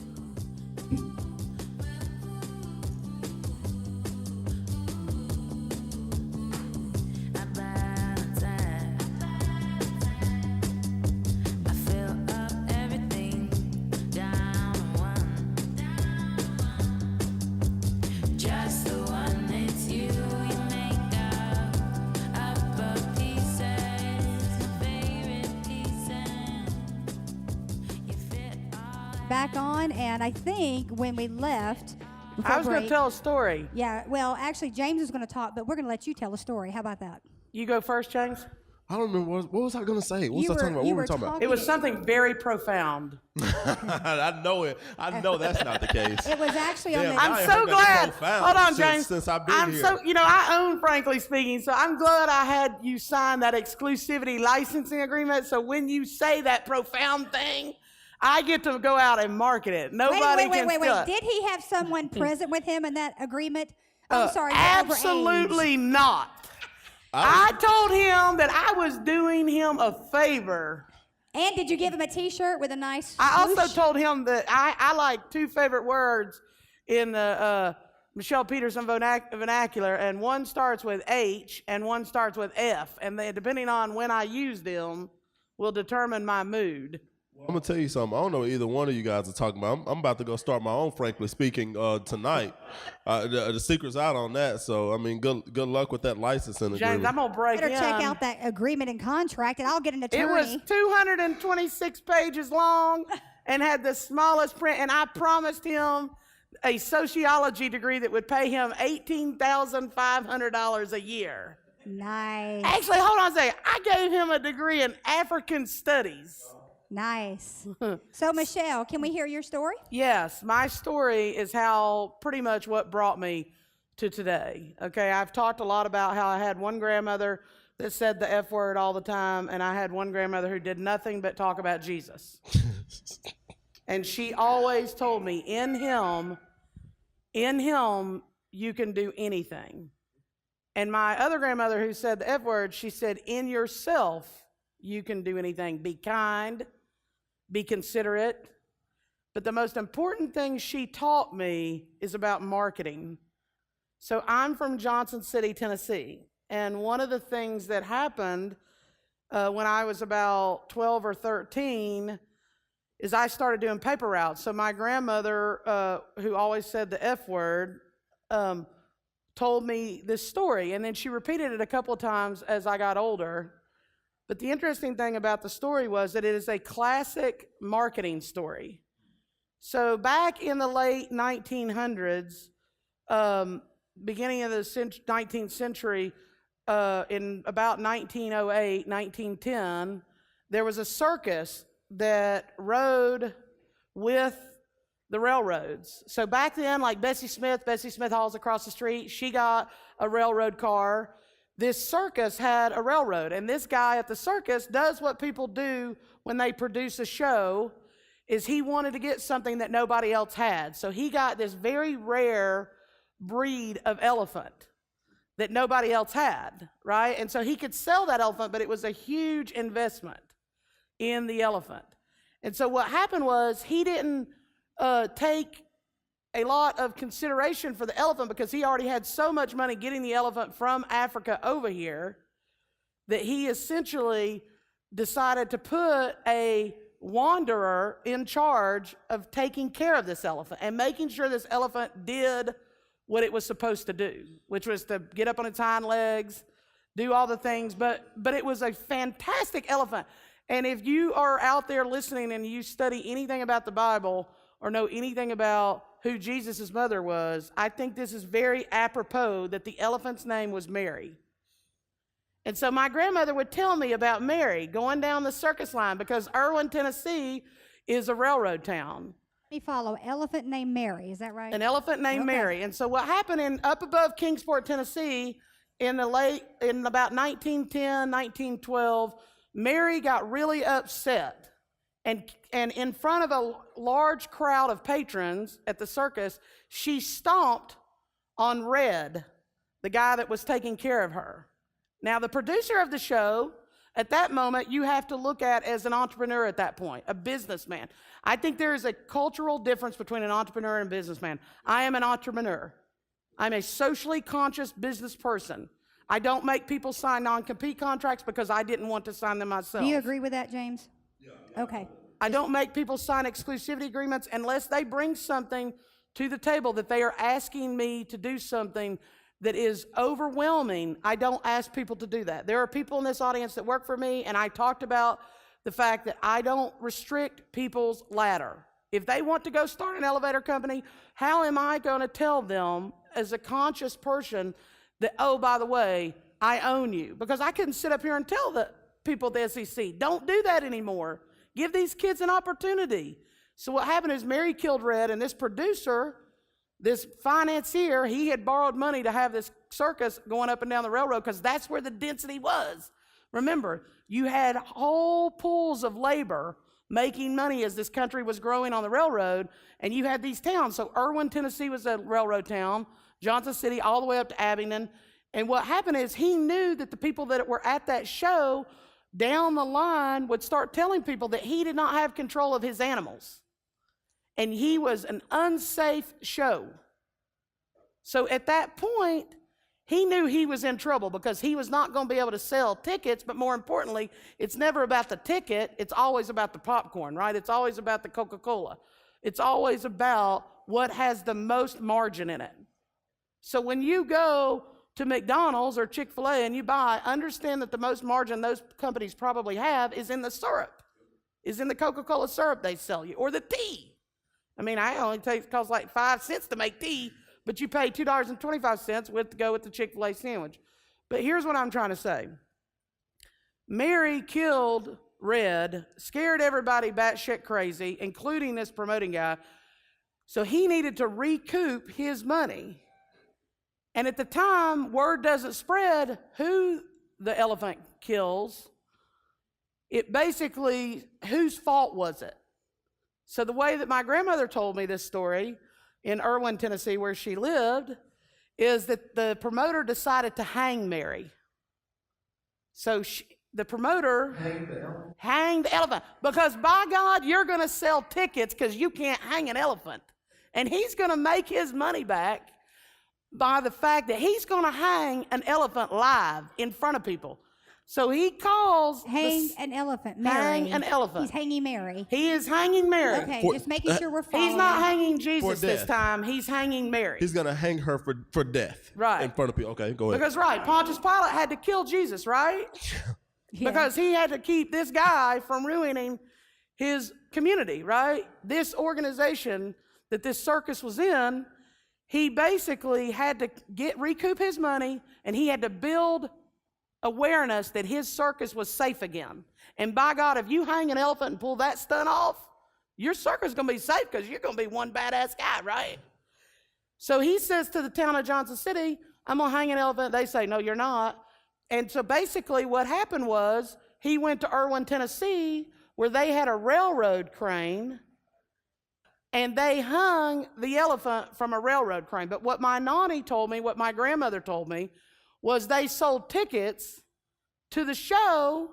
Back on, and I think when we left, I was going to tell a story. Yeah, well, actually, James is going to talk, but we're going to let you tell a story. How about that? You go first, James. I don't remember. What was I going to say? What was I talking about? What were we talking about? It was something very profound. I know it. I know that's not the case. It was actually on the... I'm so glad. Hold on, James. Since I've been here. I own Frankly Speaking, so I'm glad I had you sign that exclusivity licensing agreement. So when you say that profound thing, I get to go out and market it. Nobody can steal it. Did he have someone present with him in that agreement? I'm sorry. Absolutely not. I told him that I was doing him a favor. And did you give him a T-shirt with a nice I also swoosh? told him that I like two favorite words in the Michele Peterson vernacular, and one starts with H and one starts with F, and they, depending on when I use them, will determine my mood. I'm gonna tell you something. I don't know what either one of you guys are talking about. I'm about to go start my own, Frankly Speaking, tonight. The secret's out on that. So I mean, good luck with that licensing James, agreement. I'm gonna break Better in. check out that agreement and contract, and I'll get an attorney. It was 226 pages long and had the smallest print, and I promised him a sociology degree that would pay him $18,500 a year. Nice. Actually, hold on a second. I gave him a degree in African studies. Nice. So, Michele, can we hear your story? Yes, my story is how pretty much what brought me to today. Okay, I've talked a lot about how I had one grandmother that said the F word all the time, and I had one grandmother who did nothing but talk about Jesus. And she always told me, in him, you can do anything. And my other grandmother who said the F word, she said, in yourself, you can do anything. Be kind, be considerate. But the most important thing she taught me is about marketing. So I'm from Johnson City, Tennessee. And one of the things that happened when I was about 12 or 13 is I started doing paper routes. So my grandmother, who always said the F word, told me this story. And then she repeated it a couple of times as I got older. But the interesting thing about the story was that it is a classic marketing story. So back in the late 1900s, beginning of the 19th century, in about 1908, 1910, there was a circus that rode with the railroads. So back then, like Bessie Smith Hall's across the street, she got a railroad car. This circus had a railroad, and this guy at the circus does what people do when they produce a show, is he wanted to get something that nobody else had. So he got this very rare breed of elephant that nobody else had, right? And so he could sell that elephant, but it was a huge investment in the elephant. And so what happened was he didn't take a lot of consideration for the elephant because he already had so much money getting the elephant from Africa over here that he essentially decided to put a wanderer in charge of taking care of this elephant and making sure this elephant did what it was supposed to do, which was to get up on its hind legs, do all the things, but it was a fantastic elephant. And if you are out there listening and you study anything about the Bible or know anything about who Jesus' mother was, I think this is very apropos that the elephant's name was Mary. And so my grandmother would tell me about Mary going down the circus line because Erwin, Tennessee is a railroad town. Let me follow. Elephant named Mary, is that right? An elephant named Mary. And so what happened up above Kingsport, Tennessee, in about 1910, 1912, Mary got really upset. And in front of a large crowd of patrons at the circus, she stomped on Red, the guy that was taking care of her. Now, the producer of the show, at that moment, you have to look at as an entrepreneur at that point, a businessman. I think there is a cultural difference between an entrepreneur and a businessman. I am an entrepreneur. I'm a socially conscious business person. I don't make people sign non-compete contracts because I didn't want to sign them myself. Do you agree with that, James? Yeah. Okay. I don't make people sign exclusivity agreements unless they bring something to the table that they are asking me to do something that is overwhelming. I don't ask people to do that. There are people in this audience that work for me, and I talked about the fact that I don't restrict people's ladder. If they want to go start an elevator company, how am I going to tell them as a conscious person that, oh, by the way, I own you? Because I couldn't sit up here and tell the people at the SEC, don't do that anymore. Give these kids an opportunity. So what happened is Mary killed Red, and this producer, this financier, he had borrowed money to have this circus going up and down the railroad because that's where the density was. Remember, you had whole pools of labor making money as this country was growing on the railroad, and you had these towns. So Erwin, Tennessee was a railroad town, Johnson City all the way up to Abingdon. And what happened is he knew that the people that were at that show down the line would start telling people that he did not have control of his animals. And he was an unsafe show. So at that point, he knew he was in trouble because he was not going to be able to sell tickets, but more importantly, it's never about the ticket, it's always about the popcorn, right? It's always about the Coca-Cola. It's always about what has the most margin in it. So when you go to McDonald's or Chick-fil-A and you buy, understand that the most margin those companies probably have is in the syrup, is in the Coca-Cola syrup they sell you, or the tea. I mean, costs like 5 cents to make tea, but you pay $2.25 to go with the Chick-fil-A sandwich. But here's what I'm trying to say. Mary killed Red, scared everybody batshit crazy, including this promoting guy. So he needed to recoup his money. And at the time, word doesn't spread who the elephant kills. It basically, whose fault was it? So the way that my grandmother told me this story in Erwin, Tennessee, where she lived, is that the promoter decided to hang Mary. So the promoter hanged the elephant. Because by God, you're going to sell tickets because you can't hang an elephant. And he's going to make his money back by the fact that he's going to hang an elephant live in front of people. So he calls Hang an elephant, Mary. Hang an elephant. He's hanging Mary. He is hanging Mary. Okay, just making sure we're following. He's not hanging Jesus For this death. time. He's hanging Mary. He's gonna hang her for death. Right. In front of people. Okay, go ahead. Because, right, Pontius Pilate had to kill Jesus, right? Yeah. Because he had to keep this guy from ruining his community, right? This organization that this circus was in, he basically had to recoup his money, and he had to build awareness that his circus was safe again. And by God, if you hang an elephant and pull that stunt off, your circus is going to be safe because you're going to be one badass guy, right? So he says to the town of Johnson City, I'm going to hang an elephant. They say, no, you're not. And so basically what happened was he went to Erwin, Tennessee, where they had a railroad crane, and they hung the elephant from a railroad crane. But what my nanny told me, what my grandmother told me, was they sold tickets to the show,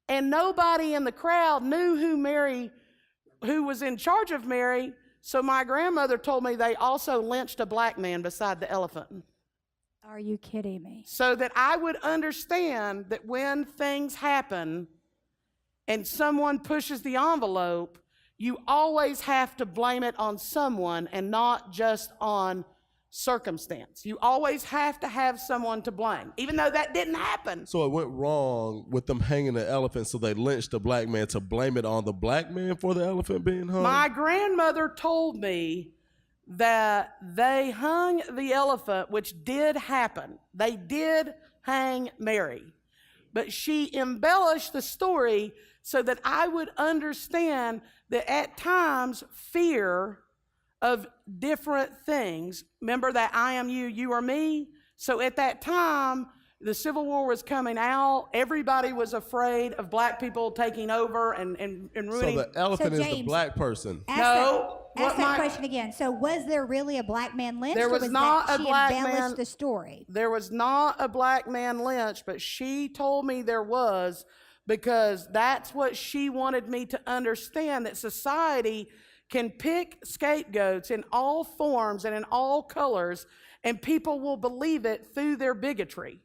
and nobody in the crowd knew who was in charge of Mary. So my grandmother told me they also lynched a black man beside the elephant. Are you kidding me? So that I would understand that when things happen and someone pushes the envelope, you always have to blame it on someone and not just on circumstance. You always have to have someone to blame, even though that didn't happen. So it went wrong with them hanging the elephant, so they lynched the black man to blame it on the black man for the elephant being hung? My grandmother told me that they hung the elephant, which did happen. They did hang Mary. But she embellished the story so that I would understand that at times fear of different things. Remember that I am you, you are me? So at that time, the Civil War was coming out. Everybody was afraid of black people taking over and ruining. So the elephant is the James, black person. Ask that question again. So was there really a black man lynched? There or was not that a she black embellished man- the story? There was not a black man lynched, but she told me there was, because that's what she wanted me to understand, that society can pick scapegoats in all forms and in all colors, and people will believe it through their bigotry.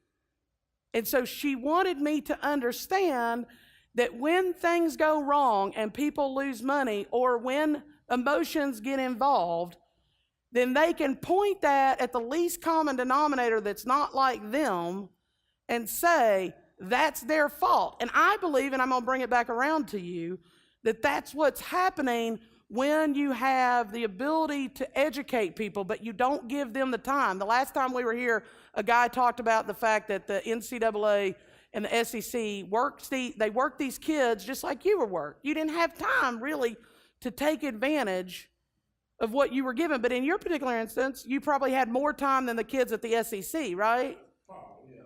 And so she wanted me to understand that when things go wrong and people lose money, or when emotions get involved, then they can point that at the least common denominator that's not like them and say, that's their fault. And I believe, and I'm going to bring it back around to you, that that's what's happening when you have the ability to educate people, but you don't give them the time. The last time we were here, a guy talked about the fact that the NCAA and the SEC worked these kids just like you were worked. You didn't have time really to take advantage of what you were given. But in your particular instance, you probably had more time than the kids at the SEC, right?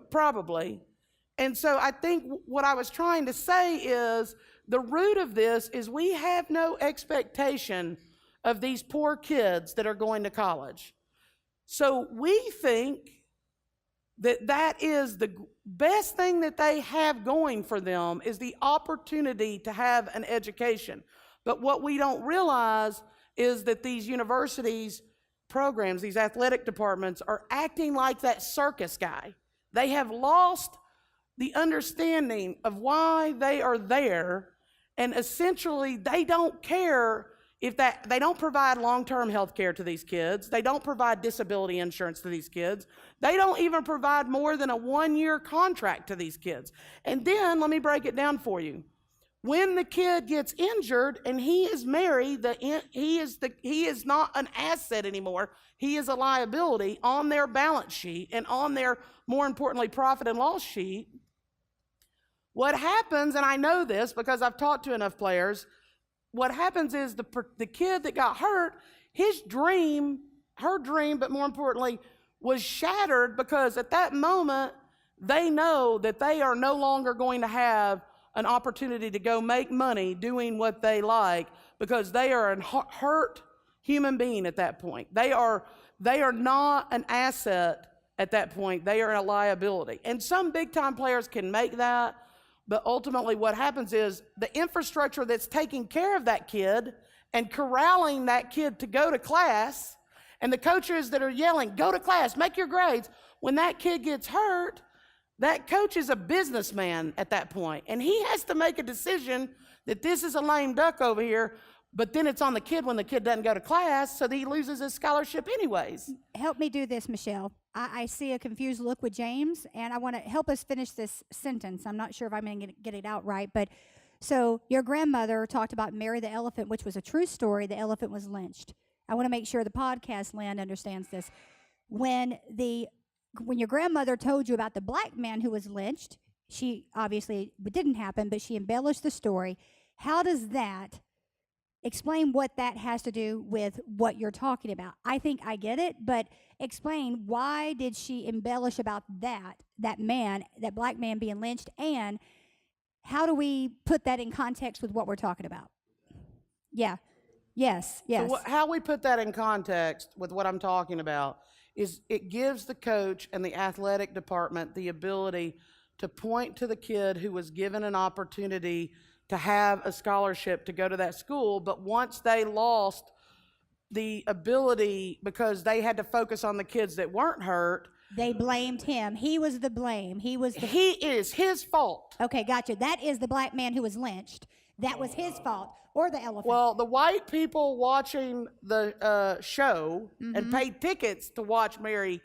Probably. And so I think what I was trying to say is the root of this is we have no expectation of these poor kids that are going to college. So we think that that is the best thing that they have going for them, is the opportunity to have an education. But what we don't realize is that these universities programs, these athletic departments, are acting like that circus guy. They have lost the understanding of why they are there, and essentially they don't care if they don't provide long-term health care to these kids. They don't provide disability insurance to these kids. They don't even provide more than a 1-year contract to these kids. And then, let me break it down for you. when the kid gets injured and he is married, he is not an asset anymore. He is a liability on their balance sheet and on their, more importantly, profit and loss sheet. What happens, and I know this because I've talked to enough players, what happens is the kid that got hurt, his dream, her dream, but more importantly, was shattered because at that moment, they know that they are no longer going to have an opportunity to go make money doing what they like because they are a hurt human being at that point. They are not an asset at that point. They are a liability. And some big-time players can make that, but ultimately what happens is the infrastructure that's taking care of that kid and corralling that kid to go to class, and the coaches that are yelling, go to class, make your grades, when that kid gets hurt, that coach is a businessman at that point, and he has to make a decision that this is a lame duck over here, but then it's on the kid when the kid doesn't go to class, so that he loses his scholarship anyways. Help me do this, Michele. I see a confused look with James, and I want to help us finish this sentence. I'm not sure if I'm going to get it out right, but so your grandmother talked about Mary the elephant, which was a true story. The elephant was lynched. I want to make sure the podcast land understands this. When your grandmother told you about the black man who was lynched, she obviously, it didn't happen, but she embellished the story. How does that explain what that has to do with what you're talking about? I think I get it, but explain why did she embellish about that man, that black man being lynched, and how do we put that in context with what we're talking about? Yeah. Yes. So how we put that in context with what I'm talking about is it gives the coach and the athletic department the ability to point to the kid who was given an opportunity to have a scholarship to go to that school, but once they lost the ability because they had to focus on the kids that weren't hurt, they blamed him. He was the blame. He is his fault. Okay, gotcha. That is the black man who was lynched. That was his fault. Or the elephant. Well, the white people watching the show and paid tickets to watch Mary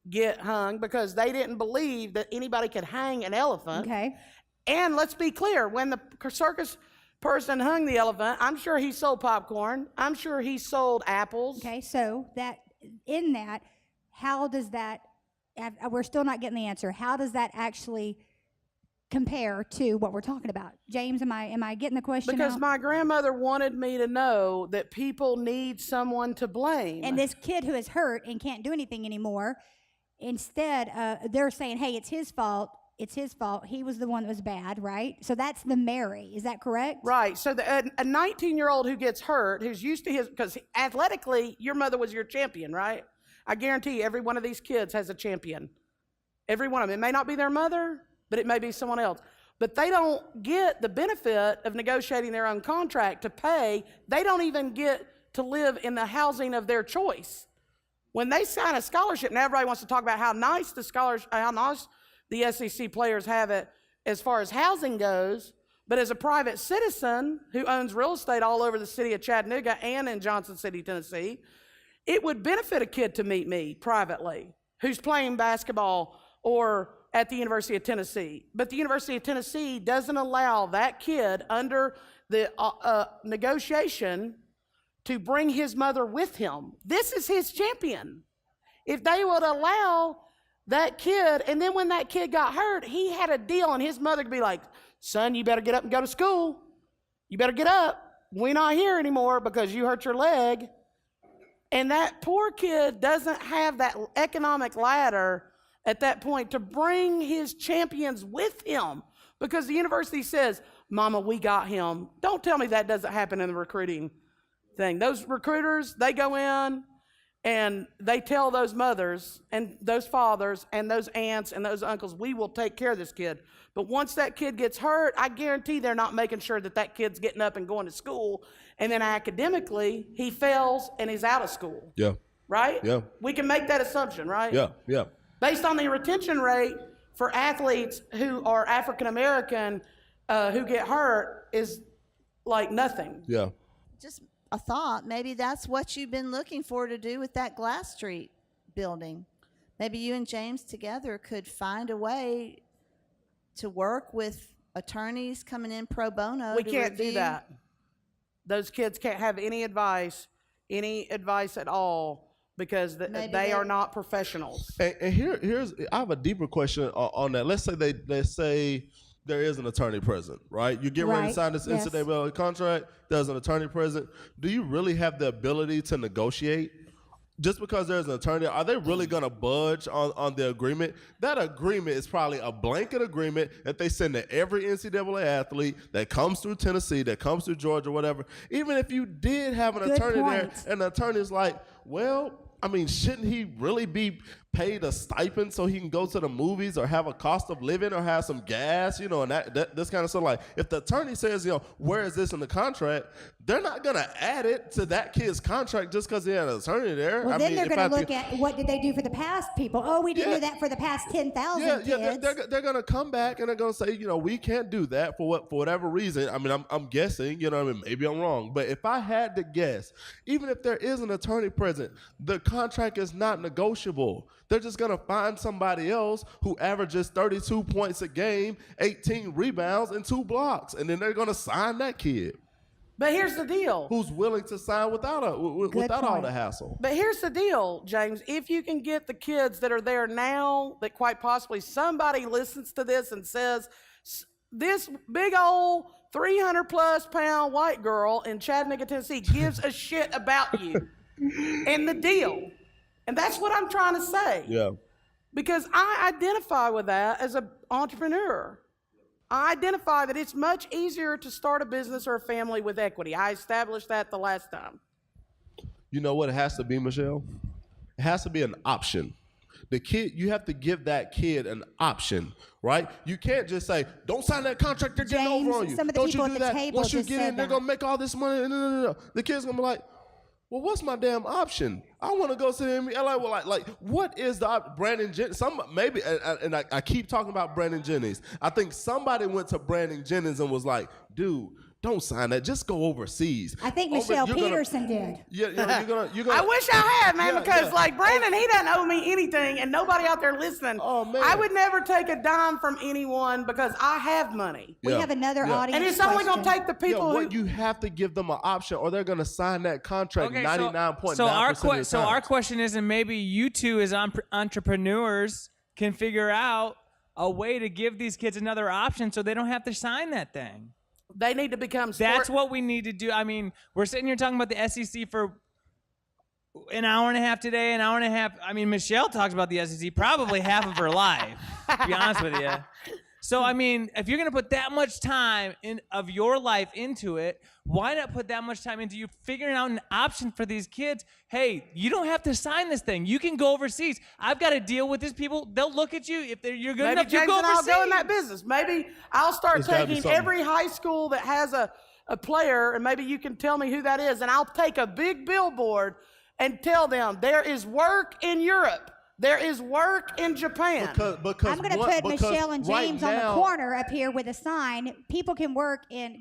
get hung because they didn't believe that anybody could hang an elephant. Okay. And let's be clear, when the circus person hung the elephant, I'm sure he sold popcorn. I'm sure he sold apples. Okay, so how does that, we're still not getting the answer. How does that actually compare to what we're talking about? James, am I getting the question Because out? my grandmother wanted me to know that people need someone to blame. And this kid who is hurt and can't do anything anymore, instead, they're saying, hey, it's his fault. It's his fault. He was the one that was bad, right? So that's the Mary. Is that correct? Right. So a 19-year-old who gets hurt, who's used to his, because athletically, your mother was your champion, right? I guarantee you, every one of these kids has a champion. Every one of them. It may not be their mother, but it may be someone else. But they don't get the benefit of negotiating their own contract to pay. They don't even get to live in the housing of their choice. When they sign a scholarship, now everybody wants to talk about how nice the SEC players have it as far as housing goes, but as a private citizen who owns real estate all over the city of Chattanooga and in Johnson City, Tennessee, it would benefit a kid to meet me privately who's playing basketball or at the University of Tennessee. But the University of Tennessee doesn't allow that kid under the negotiation to bring his mother with him. This is his champion. If they would allow that kid, and then when that kid got hurt, he had a deal, and his mother could be like, son, you better get up and go to school. You better get up. We're not here anymore because you hurt your leg. And that poor kid doesn't have that economic ladder at that point to bring his champions with him because the university says, Mama, we got him. Don't tell me that doesn't happen in the recruiting thing. Those recruiters, they go in and they tell those mothers and those fathers and those aunts and those uncles, we will take care of this kid. But once that kid gets hurt, I guarantee they're not making sure that that kid's getting up and going to school. And then academically, he fails and he's out of school. Yeah. Right? Yeah. We can make that assumption, right? Yeah. Yeah. Based on the retention rate for athletes who are African American who get hurt is like nothing. Yeah. Just a thought, maybe that's what you've been looking for to do with that Glass Street building. Maybe you and James together could find a way to work with attorneys coming in pro bono. We to can't do review. that. Those kids can't have any advice at all, because Maybe they are they- not professionals. And here's I have a deeper question on that. Let's say there is an attorney present, right? You get ready to Right, sign this yes. NCAA contract. There's an attorney present. Do you really have the ability to negotiate? Just because there's an attorney, are they really going to budge on the agreement? That agreement is probably a blanket agreement that they send to every NCAA athlete that comes through Tennessee, that comes through Georgia, whatever. Even if you did have an Good attorney there, point. and the attorney's like, well, I mean, shouldn't he really be paid a stipend so he can go to the movies or have a cost of living or have some gas, and this kind of stuff? Like, if the attorney says, where is this in the contract, they're not going to add it to that kid's contract just because he had an attorney there. Well, I then mean, they're if going I to look at what did they do for the past people. Oh, we didn't Yeah. do that for the past 10,000 yeah, kids. they're going to come back and they're going to say, we can't do that for whatever reason. I mean, I'm guessing, maybe I'm wrong. But if I had to guess, even if there is an attorney present, the contract is not negotiable. They're just going to find somebody else who averages 32 points a game, 18 rebounds, and 2 blocks. And then they're going to sign that kid But here's the deal. who's willing to sign without all point. the hassle. But here's the deal, James. If you can get the kids that are there now, that quite possibly somebody listens to this and says, this big old 300-plus pound white girl in Chattanooga, Tennessee gives a shit about you and the deal. And that's what I'm trying to say. Yeah. Because I identify with that as an entrepreneur. I identify that it's much easier to start a business or a family with equity. I established that the last time. You know what it has to be, Michelle? It has to be an option. The kid, you have to give that kid an option, right? You can't just say, don't sign that contract, they're getting James, over on you. some of the Don't people you at do the that. table Once you just get said in, they're that. going to make all this money. No. The kid's going to be like, well, what's my damn option? I want to go see him. Like, what is the Brandon Jennings? I keep talking about Brandon Jennings. I think somebody went to Brandon Jennings and was like, dude, don't sign that. Just go overseas. I think Over- Michelle you're gonna- Peterson did. Yeah, you're gonna. I wish I had, man, Yeah, because yeah. like Brandon, he doesn't owe me anything, and nobody out there listening. Oh, man. I would never take a dime from anyone because I have money, We Yeah, have another yeah. audience and it's only going to question. take the people who. You have to give them an option, or they're going to sign that contract 99.9% so our of the time. so our question is, and maybe you two as entrepreneurs can figure out a way to give these kids another option so they don't have to sign that thing. They need to become. That's what we need to do. I mean, we're sitting here talking about the SEC for an hour and a half today, an hour and a half. I mean, Michelle talks about the SEC probably half of her life, to be honest with you. So, I mean, if you're going to put that much time of your life into it, why not put that much time into you figuring out an option for these kids? Hey, you don't have to sign this thing. You can go overseas. I've got to deal with these people. They'll look at you. If you're good Maybe enough, you James go and overseas. I'll go in that business. Maybe I'll start There's gotta be taking something. every high school that has a player, and maybe you can tell me who that is, and I'll take a big billboard and tell them there is work in Europe. There is work in Japan. Because I'm going to put Michelle and right James on the now- corner up here with a sign. People can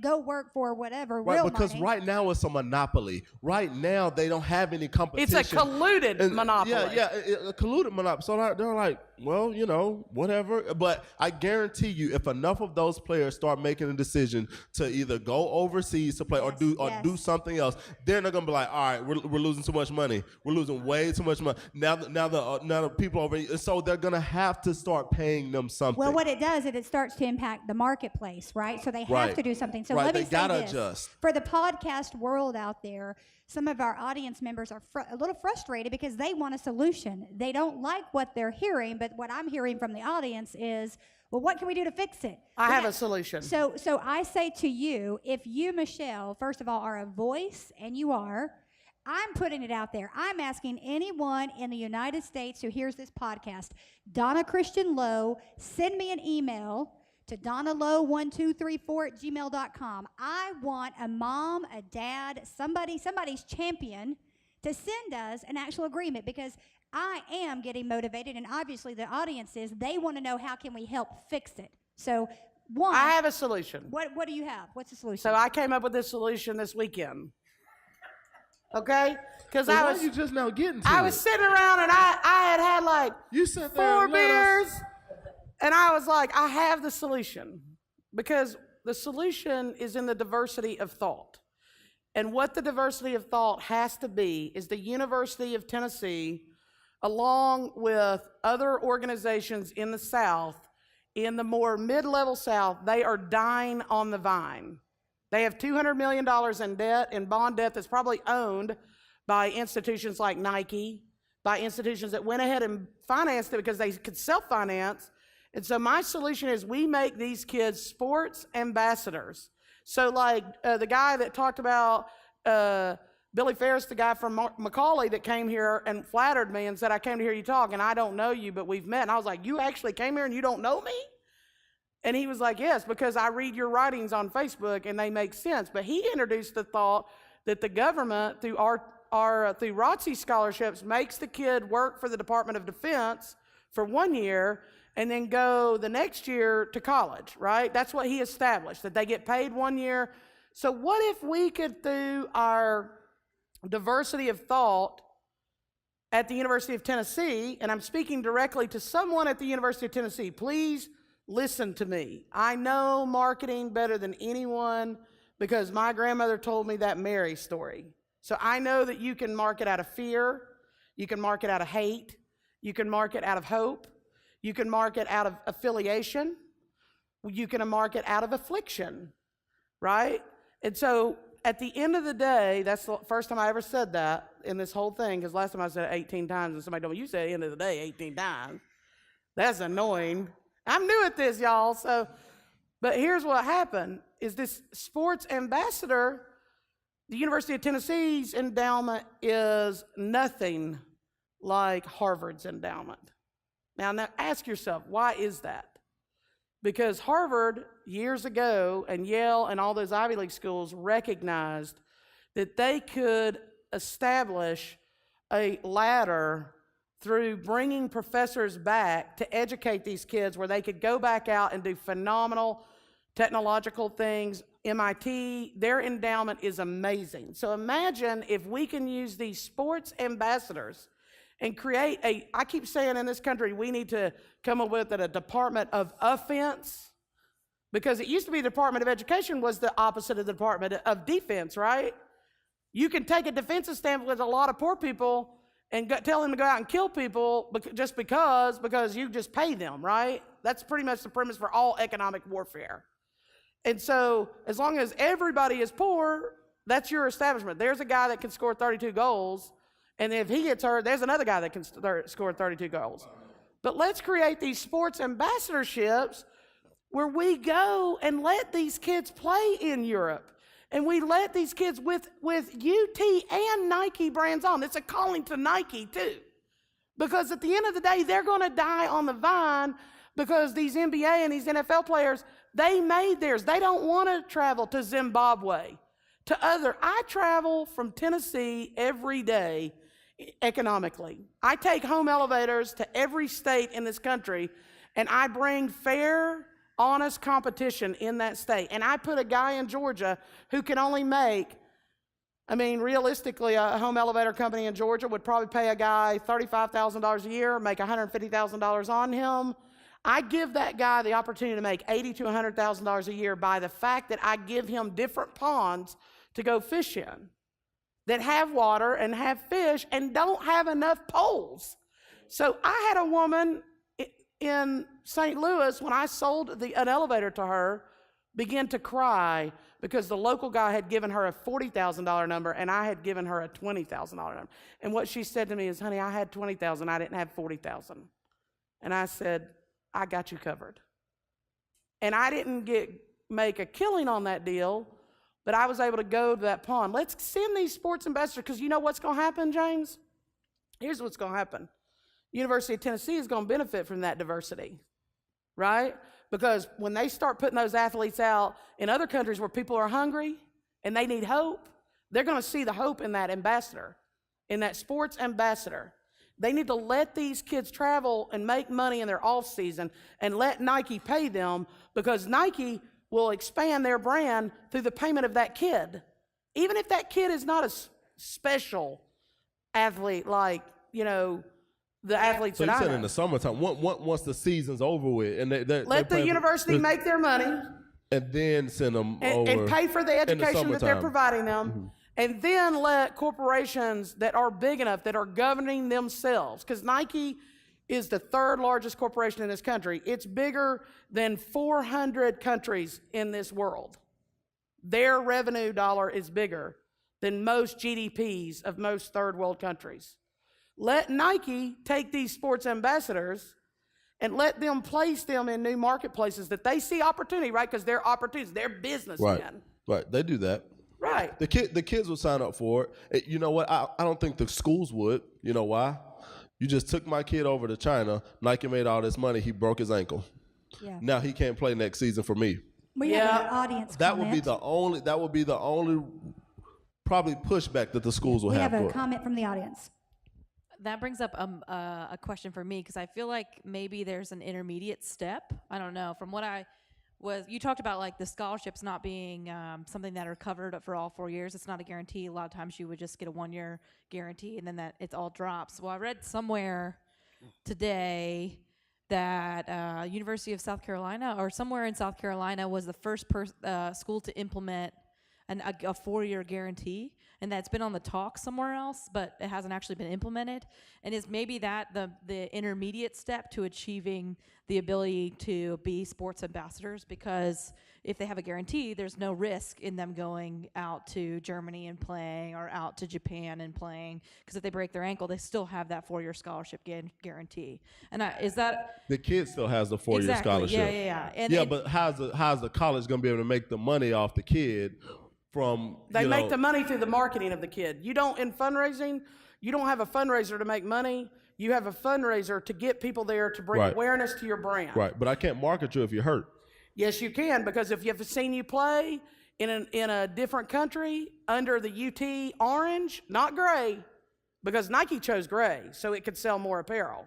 go work for whatever, Right, real because money. right now it's a monopoly. Right now they don't have any competition. It's a colluded monopoly. Yeah, a colluded monopoly. So they're like, well, whatever. But I guarantee you, if enough of those players start making a decision to either go overseas to play or do something else, then they're gonna be like, all right, we're losing too much money. We're losing way too much money. Now the people over, so they're gonna have to start paying them something. Well, what it does is it starts to impact the marketplace, right? So they have Right. to do something. So Right, let me they say gotta this. adjust. For the podcast world out there, some of our audience members are a little frustrated because they want a solution. They don't like what they're hearing, but what I'm hearing from the audience is, well, what can we do to fix it? I have a solution. So I say to you, if you, Michelle, first of all, are a voice, and you are, I'm putting it out there. I'm asking anyone in the United States who hears this podcast, Donna Christian Lowe, send me an email to donnalow1234@gmail.com. I want a mom, a dad, somebody's champion to send us an actual agreement, because I am getting motivated, and obviously the audience is. They want to know, how can we help fix it? So, one, I have a solution. what do you have? What's the solution? So I came up with this solution this weekend. Okay? Because So I why was you just now getting to I it? was sitting around, and I had like You sat there 4 and let us- beers, and I was like, I have the solution. because the solution is in the diversity of thought. And what the diversity of thought has to be is the University of Tennessee, along with other organizations in the South, in the more mid-level South, they are dying on the vine. They have $200 million in debt, in bond debt that's probably owned by institutions like Nike, by institutions that went ahead and financed it because they could self-finance. And so my solution is we make these kids sports ambassadors. So like the guy that talked about Billy Ferris, the guy from Macaulay that came here and flattered me and said, I came to hear you talk, and I don't know you, but we've met. And I was like, you actually came here and you don't know me? And he was like, yes, because I read your writings on Facebook and they make sense. But he introduced the thought that the government, through through ROTC scholarships, makes the kid work for the Department of Defense for 1 year and then go the next year to college, right? That's what he established, that they get paid 1 year. So what if we could, through our diversity of thought at the University of Tennessee, and I'm speaking directly to someone at the University of Tennessee, please listen to me. I know marketing better than anyone because my grandmother told me that Mary story. So I know that you can market out of fear, you can market out of hate, you can market out of hope, you can market out of affiliation, you can market out of affliction, right? And so at the end of the day, that's the first time I ever said that in this whole thing, because last time I said it 18 times and somebody told me, you said at the end of the day 18 times. That's annoying. I'm new at this, y'all. So, but here's what happened, is this sports ambassador, the University of Tennessee's endowment is nothing like Harvard's endowment. Now ask yourself, why is that? Because Harvard, years ago, and Yale and all those Ivy League schools recognized that they could establish a ladder through bringing professors back to educate these kids where they could go back out and do phenomenal technological things. MIT, their endowment is amazing. So imagine if we can use these sports ambassadors and create I keep saying in this country, we need to come up with a Department of Offense, because it used to be the Department of Education was the opposite of the Department of Defense, right? You can take a defensive stand with a lot of poor people and tell them to go out and kill people just because you just pay them, right? That's pretty much the premise for all economic warfare. And so as long as everybody is poor, that's your establishment. There's a guy that can score 32 goals, and if he gets hurt, there's another guy that can score 32 goals. But let's create these sports ambassadorships where we go and let these kids play in Europe. And we let these kids with UT and Nike brands on. It's a calling to Nike too. Because at the end of the day, they're going to die on the vine because these NBA and these NFL players, they made theirs. They don't want to travel to Zimbabwe, I travel from Tennessee every day economically. I take home elevators to every state in this country, and I bring fair, honest competition in that state. And I put a guy in Georgia who can only make, realistically, a home elevator company in Georgia would probably pay a guy $35,000 a year, make $150,000 on him. I give that guy the opportunity to make $80,000 to $100,000 a year by the fact that I give him different ponds to go fish in that have water and have fish and don't have enough poles. So I had a woman in St. Louis, when I sold an elevator to her, begin to cry because the local guy had given her a $40,000 number and I had given her a $20,000 number. And what she said to me is, honey, I had $20,000, I didn't have $40,000. And I said, I got you covered. And I didn't make a killing on that deal, but I was able to go to that pond. Let's send these sports ambassadors, because you know what's going to happen, James? Here's what's going to happen. University of Tennessee is going to benefit from that diversity, right? Because when they start putting those athletes out in other countries where people are hungry and they need hope, they're going to see the hope in that ambassador, in that sports ambassador. They need to let these kids travel and make money in their off season and let Nike pay them, because Nike will expand their brand through the payment of that kid. Even if that kid is not a special athlete like, the athletes So that you I said know. in the summertime, once the season's over with, and Let the university make their money. And then send them and, over. and pay for the education that they're summertime. providing them, and then let corporations that are big enough, that are governing themselves, because Nike is the third largest corporation in this country. It's bigger than 400 countries in this world. Their revenue dollar is bigger than most GDPs of most third world countries. Let Nike take these sports ambassadors and let them place them in new marketplaces that they see opportunity, right? Because they're opportunities, they're businessmen. Right. They do that. Right. The kids will sign up for it. You know what? I don't think the schools would. You know why? You just took my kid over to China. Nike made all this money. He broke his ankle. Yeah. Now he can't play next season for me. We have an audience That comment. would be the only probably pushback that the schools will We have. have a for it. comment from the audience. That brings up a question for me, because I feel like maybe there's an intermediate step. I don't know. From what you talked about, like the scholarships not being something that are covered for all 4 years. It's not a guarantee. A lot of times you would just get a 1-year guarantee and then that it all drops. Well, I read somewhere today that University of South Carolina or somewhere in South Carolina was the first school to implement a 4-year guarantee, and that's been on the talk somewhere else, but it hasn't actually been implemented. And is maybe that the intermediate step to achieving the ability to be sports ambassadors? Because if they have a guarantee, there's no risk in them going out to Germany and playing, or out to Japan and playing, because if they break their ankle, they still have that 4-year scholarship guarantee. And is that The kid still has the 4-year exactly? scholarship. And But how's the college going to be able to make the money off the kid from? They make the money through the marketing of the kid. You don't, in fundraising, you don't have a fundraiser to make money. You have a fundraiser to get people there to bring Right. awareness to your brand. Right, but I can't market you if you're hurt. Yes, you can, because if you've seen you play in a different country under the UT orange, not gray, because Nike chose gray so it could sell more apparel.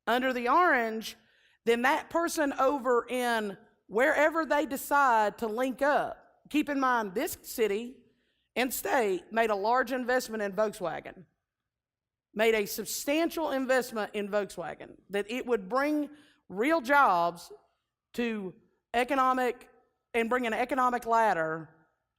Under the orange, then that person over in wherever they decide to link up, keep in mind this city and state made a large investment in Volkswagen, made a substantial investment in Volkswagen, that it would bring real jobs to economic and bring an economic ladder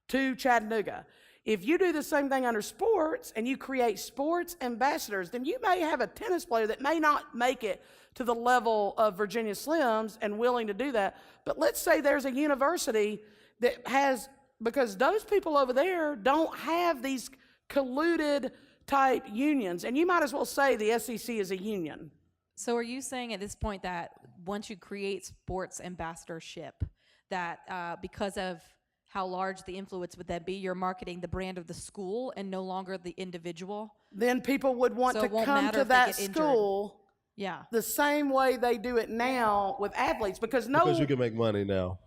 to Chattanooga. If you do the same thing under sports and you create sports ambassadors, then you may have a tennis player that may not make it to the level of Virginia Slims and willing to do that. But let's say there's a university that has, because those people over there don't have these colluded type unions. And you might as well say the SEC is a union. So are you saying at this point that once you create sports ambassadorship, that because of how large the influence would that be, you're marketing the brand of the school and no longer the individual? Then people would want So to it won't come matter to if they that get injured. school Yeah. the same way they do it now with athletes. Because you can make money now.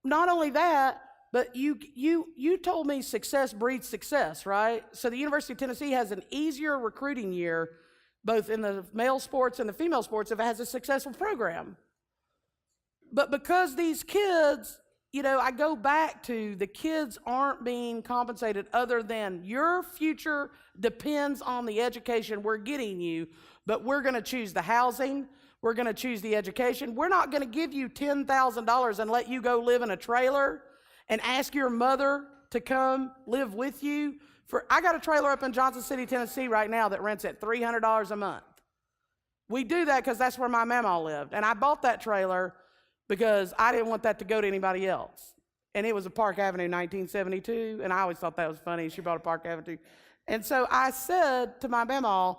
not only that, but you told me success breeds success, right? So the University of Tennessee has an easier recruiting year, both in the male sports and the female sports, if it has a successful program. But because these kids, I go back to the kids aren't being compensated other than your future depends on the education we're getting you, but we're going to choose the housing, we're going to choose the education. We're not going to give you $10,000 and let you go live in a trailer and ask your mother to come live with you. I got a trailer up in Johnson City, Tennessee right now that rents at $300 a month. We do that because that's where my mama lived. And I bought that trailer because I didn't want that to go to anybody else. And it was a Park Avenue 1972, and I always thought that was funny. She bought a Park Avenue. And so I said to my mama,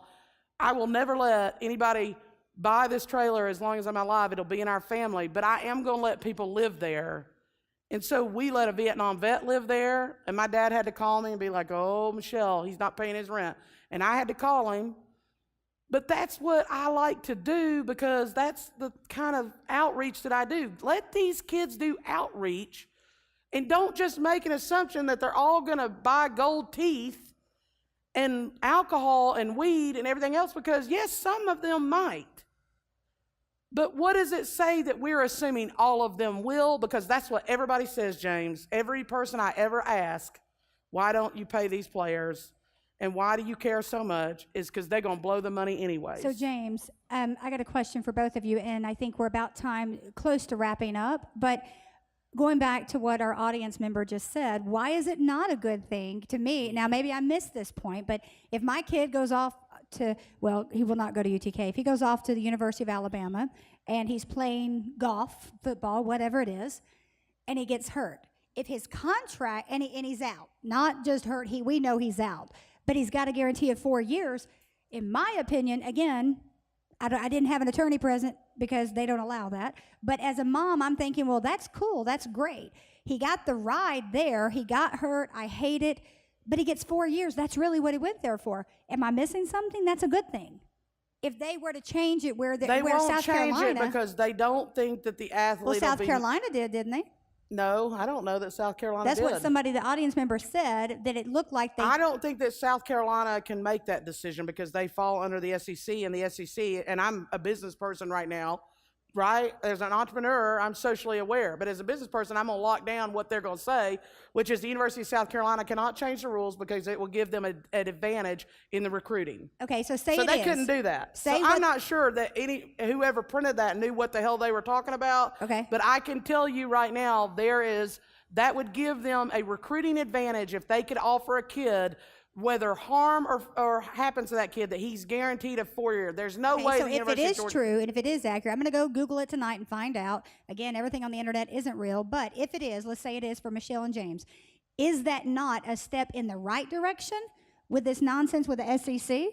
I will never let anybody buy this trailer as long as I'm alive. It'll be in our family, but I am going to let people live there. And so we let a Vietnam vet live there, and my dad had to call me and be like, oh, Michele, he's not paying his rent. And I had to call him. But that's what I like to do because that's the kind of outreach that I do. Let these kids do outreach and don't just make an assumption that they're all going to buy gold teeth and alcohol and weed and everything else, because yes, some of them might. But what does it say that we're assuming all of them will? Because that's what everybody says, James. Every person I ever ask, why don't you pay these players? And why do you care so much? Is because they're going to blow the money anyways. So, James, I got a question for both of you, and I think we're about close to wrapping up. But going back to what our audience member just said, why is it not a good thing to me? Now, maybe I missed this point, but if my kid goes off to, well, he will not go to UTK. If he goes off to the University of Alabama and he's playing golf, football, whatever it is, and he gets hurt, if his contract, and he's out, not just hurt, we know he's out, but he's got a guarantee of 4 years, in my opinion, again, I didn't have an attorney present because they don't allow that. But as a mom, I'm thinking, well, that's cool. That's great. He got the ride there. He got hurt. I hate it. But he gets 4 years. That's really what he went there for. Am I missing something? That's a good thing. If they were to change it where They where won't South change Carolina, it because they don't think that the athlete well, South will be, Carolina didn't they? No, I don't know that South Carolina That's did. what somebody, the audience member, said, that it looked like they. I don't think that South Carolina can make that decision because they fall under the SEC, and the SEC, and I'm a business person right now, right? As an entrepreneur, I'm socially aware, but as a business person, I'm gonna lock down what they're gonna say, which is the University of South Carolina cannot change the rules because it will give them an advantage in the recruiting. Okay, so say So it they is. couldn't do that. Say So what- I'm not sure that whoever printed that knew what the hell they were talking about. Okay. But I can tell you right now, that would give them a recruiting advantage if they could offer a kid, whether harm or happens to that kid, that he's guaranteed a 4 year. There's no Okay, way so the if it University of is Georgia. true and if it is accurate, I'm going to go Google it tonight and find out. Again, everything on the internet isn't real, but if it is, let's say it is for Michele and James, is that not a step in the right direction with this nonsense with the SEC?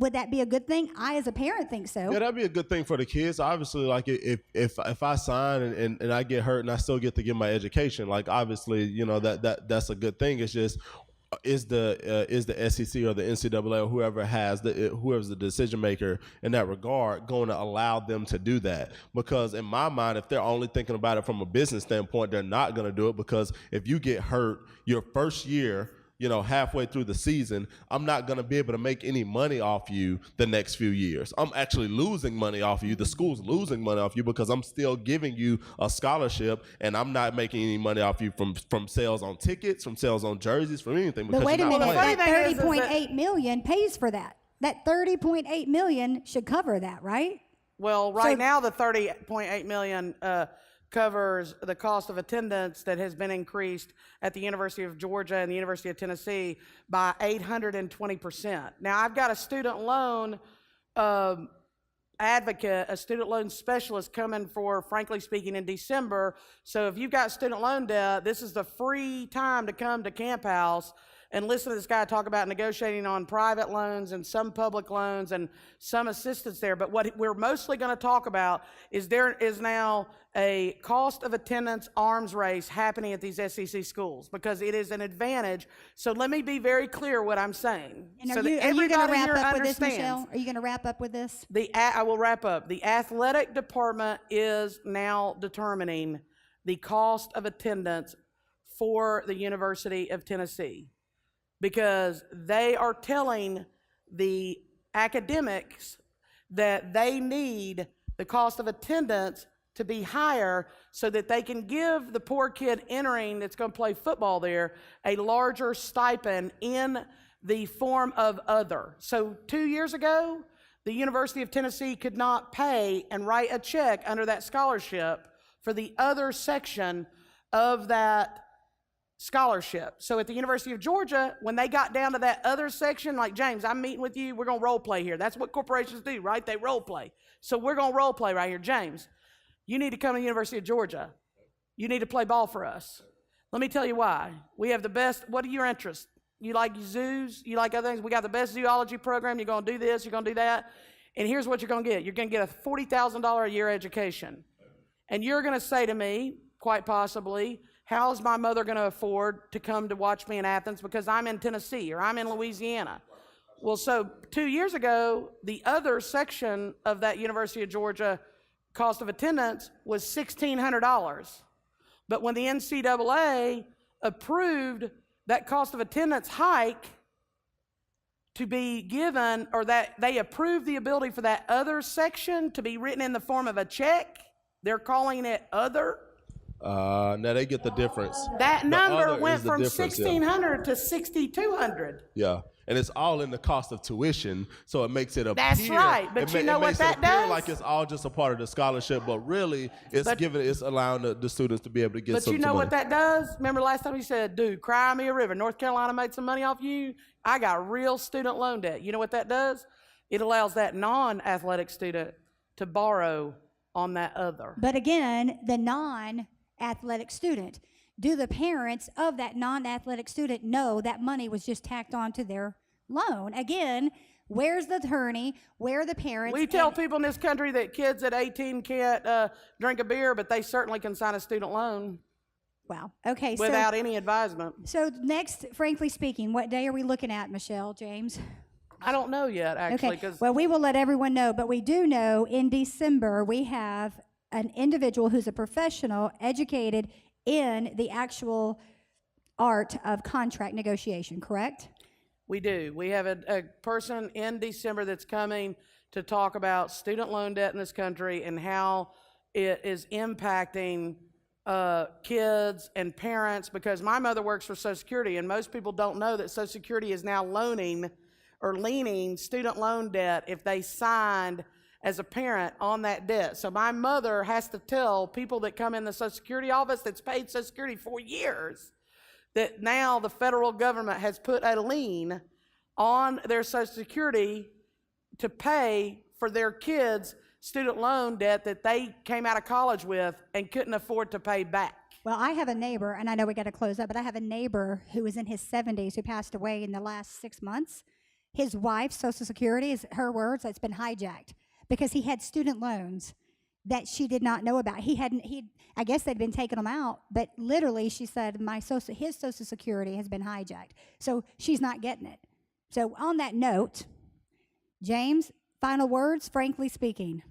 Would that be a good thing? I, as a parent, think so. Yeah, that'd be a good thing for the kids. Obviously, like if I sign and I get hurt and I still get to get my education, like obviously, you know, that's a good thing. It's just is the SEC or the NCAA or whoever's the decision maker in that regard going to allow them to do that? Because in my mind, if they're only thinking about it from a business standpoint, they're not going to do it, because if you get hurt your first year, you know, halfway through the season, I'm not going to be able to make any money off you the next few years. I'm actually losing money off you. The school's losing money off you because I'm still giving you a scholarship, and I'm not making any money off you from sales on tickets, from sales on jerseys, from anything. But wait a you're not minute, playing. that funny thing is that- $30.8 million pays for that. That $30.8 million should cover that, right? Well, right now the $30.8 million covers the cost of attendance that has been increased at the University of Georgia and the University of Tennessee by 820%. Now, I've got a student loan advocate, a student loan specialist coming for, frankly speaking, in December. So if you've got student loan debt, this is the free time to come to Camp House and listen to this guy talk about negotiating on private loans and some public loans and some assistance there. But what we're mostly going to talk about is there is now a cost of attendance arms race happening at these SEC schools because it is an advantage. So let me be very clear what I'm saying. And so are you going to everybody wrap here up with this, understands. Michele? Are you going to wrap up with this? I will wrap up. The athletic department is now determining the cost of attendance for the University of Tennessee, because they are telling the academics that they need the cost of attendance to be higher so that they can give the poor kid entering that's going to play football there a larger stipend in the form of other. So 2 years ago, the University of Tennessee could not pay and write a check under that scholarship for the other section of that scholarship. So at the University of Georgia, when they got down to that other section, like, James, I'm meeting with you, we're going to role play here. That's what corporations do, right? They role play. So we're going to role play right here. James, you need to come to the University of Georgia. You need to play ball for us. Let me tell you why. We have the best. What are your interests? You like zoos? You like other things? We got the best zoology program. You're going to do this. You're going to do that. And here's what you're going to get. You're going to get a $40,000 a year education. And you're going to say to me, quite possibly, how is my mother going to afford to come to watch me in Athens because I'm in Tennessee or I'm in Louisiana? Well, so 2 years ago, the other section of that University of Georgia cost of attendance was $1,600. But when the NCAA approved that cost of attendance hike to be given, or that they approved the ability for that other section to be written in the form of a check, they're calling it other. Now they get the difference. That The number other went is the from difference, yeah. $1,600 to $6,200. Yeah. And it's all in the cost of tuition, so it makes it appear. That's right, but you know what that does? Like it's all just a part of the scholarship, but really, it's allowing the students to be able to get some. But you know money. what that does? Remember last time you said, dude, cry me a river. North Carolina made some money off you. I got real student loan debt. You know what that does? It allows that non-athletic student to borrow on that other. But again, the non-athletic student, do the parents of that non-athletic student know that money was just tacked on to their loan? Again, where's the attorney? Where are the parents? We tell people in this country that kids at 18 can't drink a beer, but they certainly can sign a student loan. Wow. Okay. Without any advisement. So next, frankly speaking, what day are we looking at, Michele, James? I don't know yet, actually. Okay. Well, we will let everyone know, but we do know in December we have an individual who's a professional, educated in the actual art of contract negotiation, correct? We do. We have a person in December that's coming to talk about student loan debt in this country and how it is impacting kids and parents, because my mother works for Social Security, and most people don't know that Social Security is now loaning or leaning student loan debt if they signed as a parent on that debt. So my mother has to tell people that come in the Social Security office that's paid Social Security for years that now the federal government has put a lien on their Social Security to pay for their kids' student loan debt that they came out of college with and couldn't afford to pay back. Well, I have a neighbor, and I know we got to close up, but I have a neighbor who was in his 70s who passed away in the last 6 months. His wife's Social Security, is her words, it's been hijacked because he had student loans that she did not know about. I guess they'd been taking them out, but literally she said, his Social Security has been hijacked. So she's not getting it. So on that note, James, final words, frankly speaking.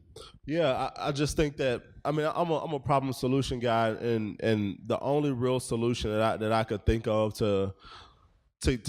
Yeah, I just think that, I mean, I'm a problem solution guy, and the only real solution that I could think of to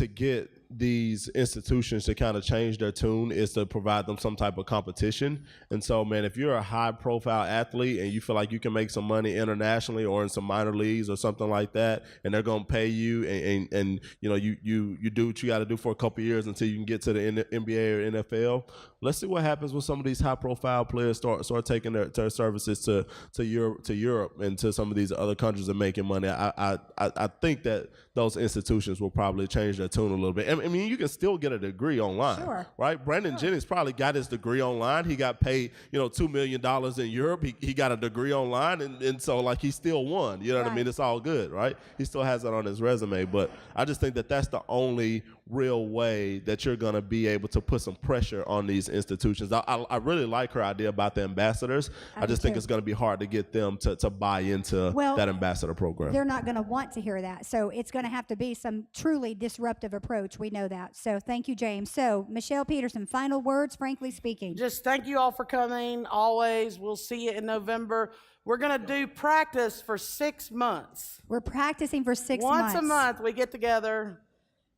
get these institutions to kind of change their tune is to provide them some type of competition. And so, man, if you're a high profile athlete and you feel like you can make some money internationally or in some minor leagues or something like that, and they're going to pay you and you know, you do what you got to do for a couple of years until you can get to the NBA or NFL. Let's see what happens when some of these high profile players start taking their services to Europe and to some of these other countries and making money. I think that those institutions will probably change their tune a little bit. I mean, you can still get a degree online, sure, right? Brandon Jennings probably got his degree online. He got paid, $2 million in Europe. He got a degree online, and so, like, he still won. You know what I mean? It's all good, right? He still has that on his resume. But I just think that that's the only real way that you're going to be able to put some pressure on these institutions. I really like her idea about the ambassadors. I just think it's going to be hard to get them to buy into that ambassador program. They're not going to want to hear that. So it's going to have to be some truly disruptive approach. We know that. So thank you, James. So Michele Peterson, final words, frankly speaking. Just thank you all for coming. Always. We'll see you in November. We're going to do practice for 6 months. We're practicing for 6 months. Once a month we get together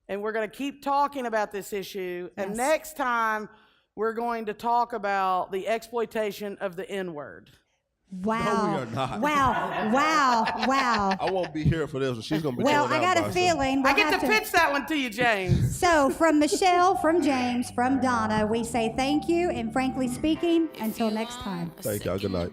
and we're going to keep talking about this issue. And next time we're going to talk about the exploitation of the N-word. Wow. No, we are not. Wow. I won't be here for this one. She's going to be Well, going I out got by a feeling. I get to pitch that one to you, James. So from Michele, from James, from Donna, we say thank you. And frankly speaking, until next time. Thank y'all. Good night.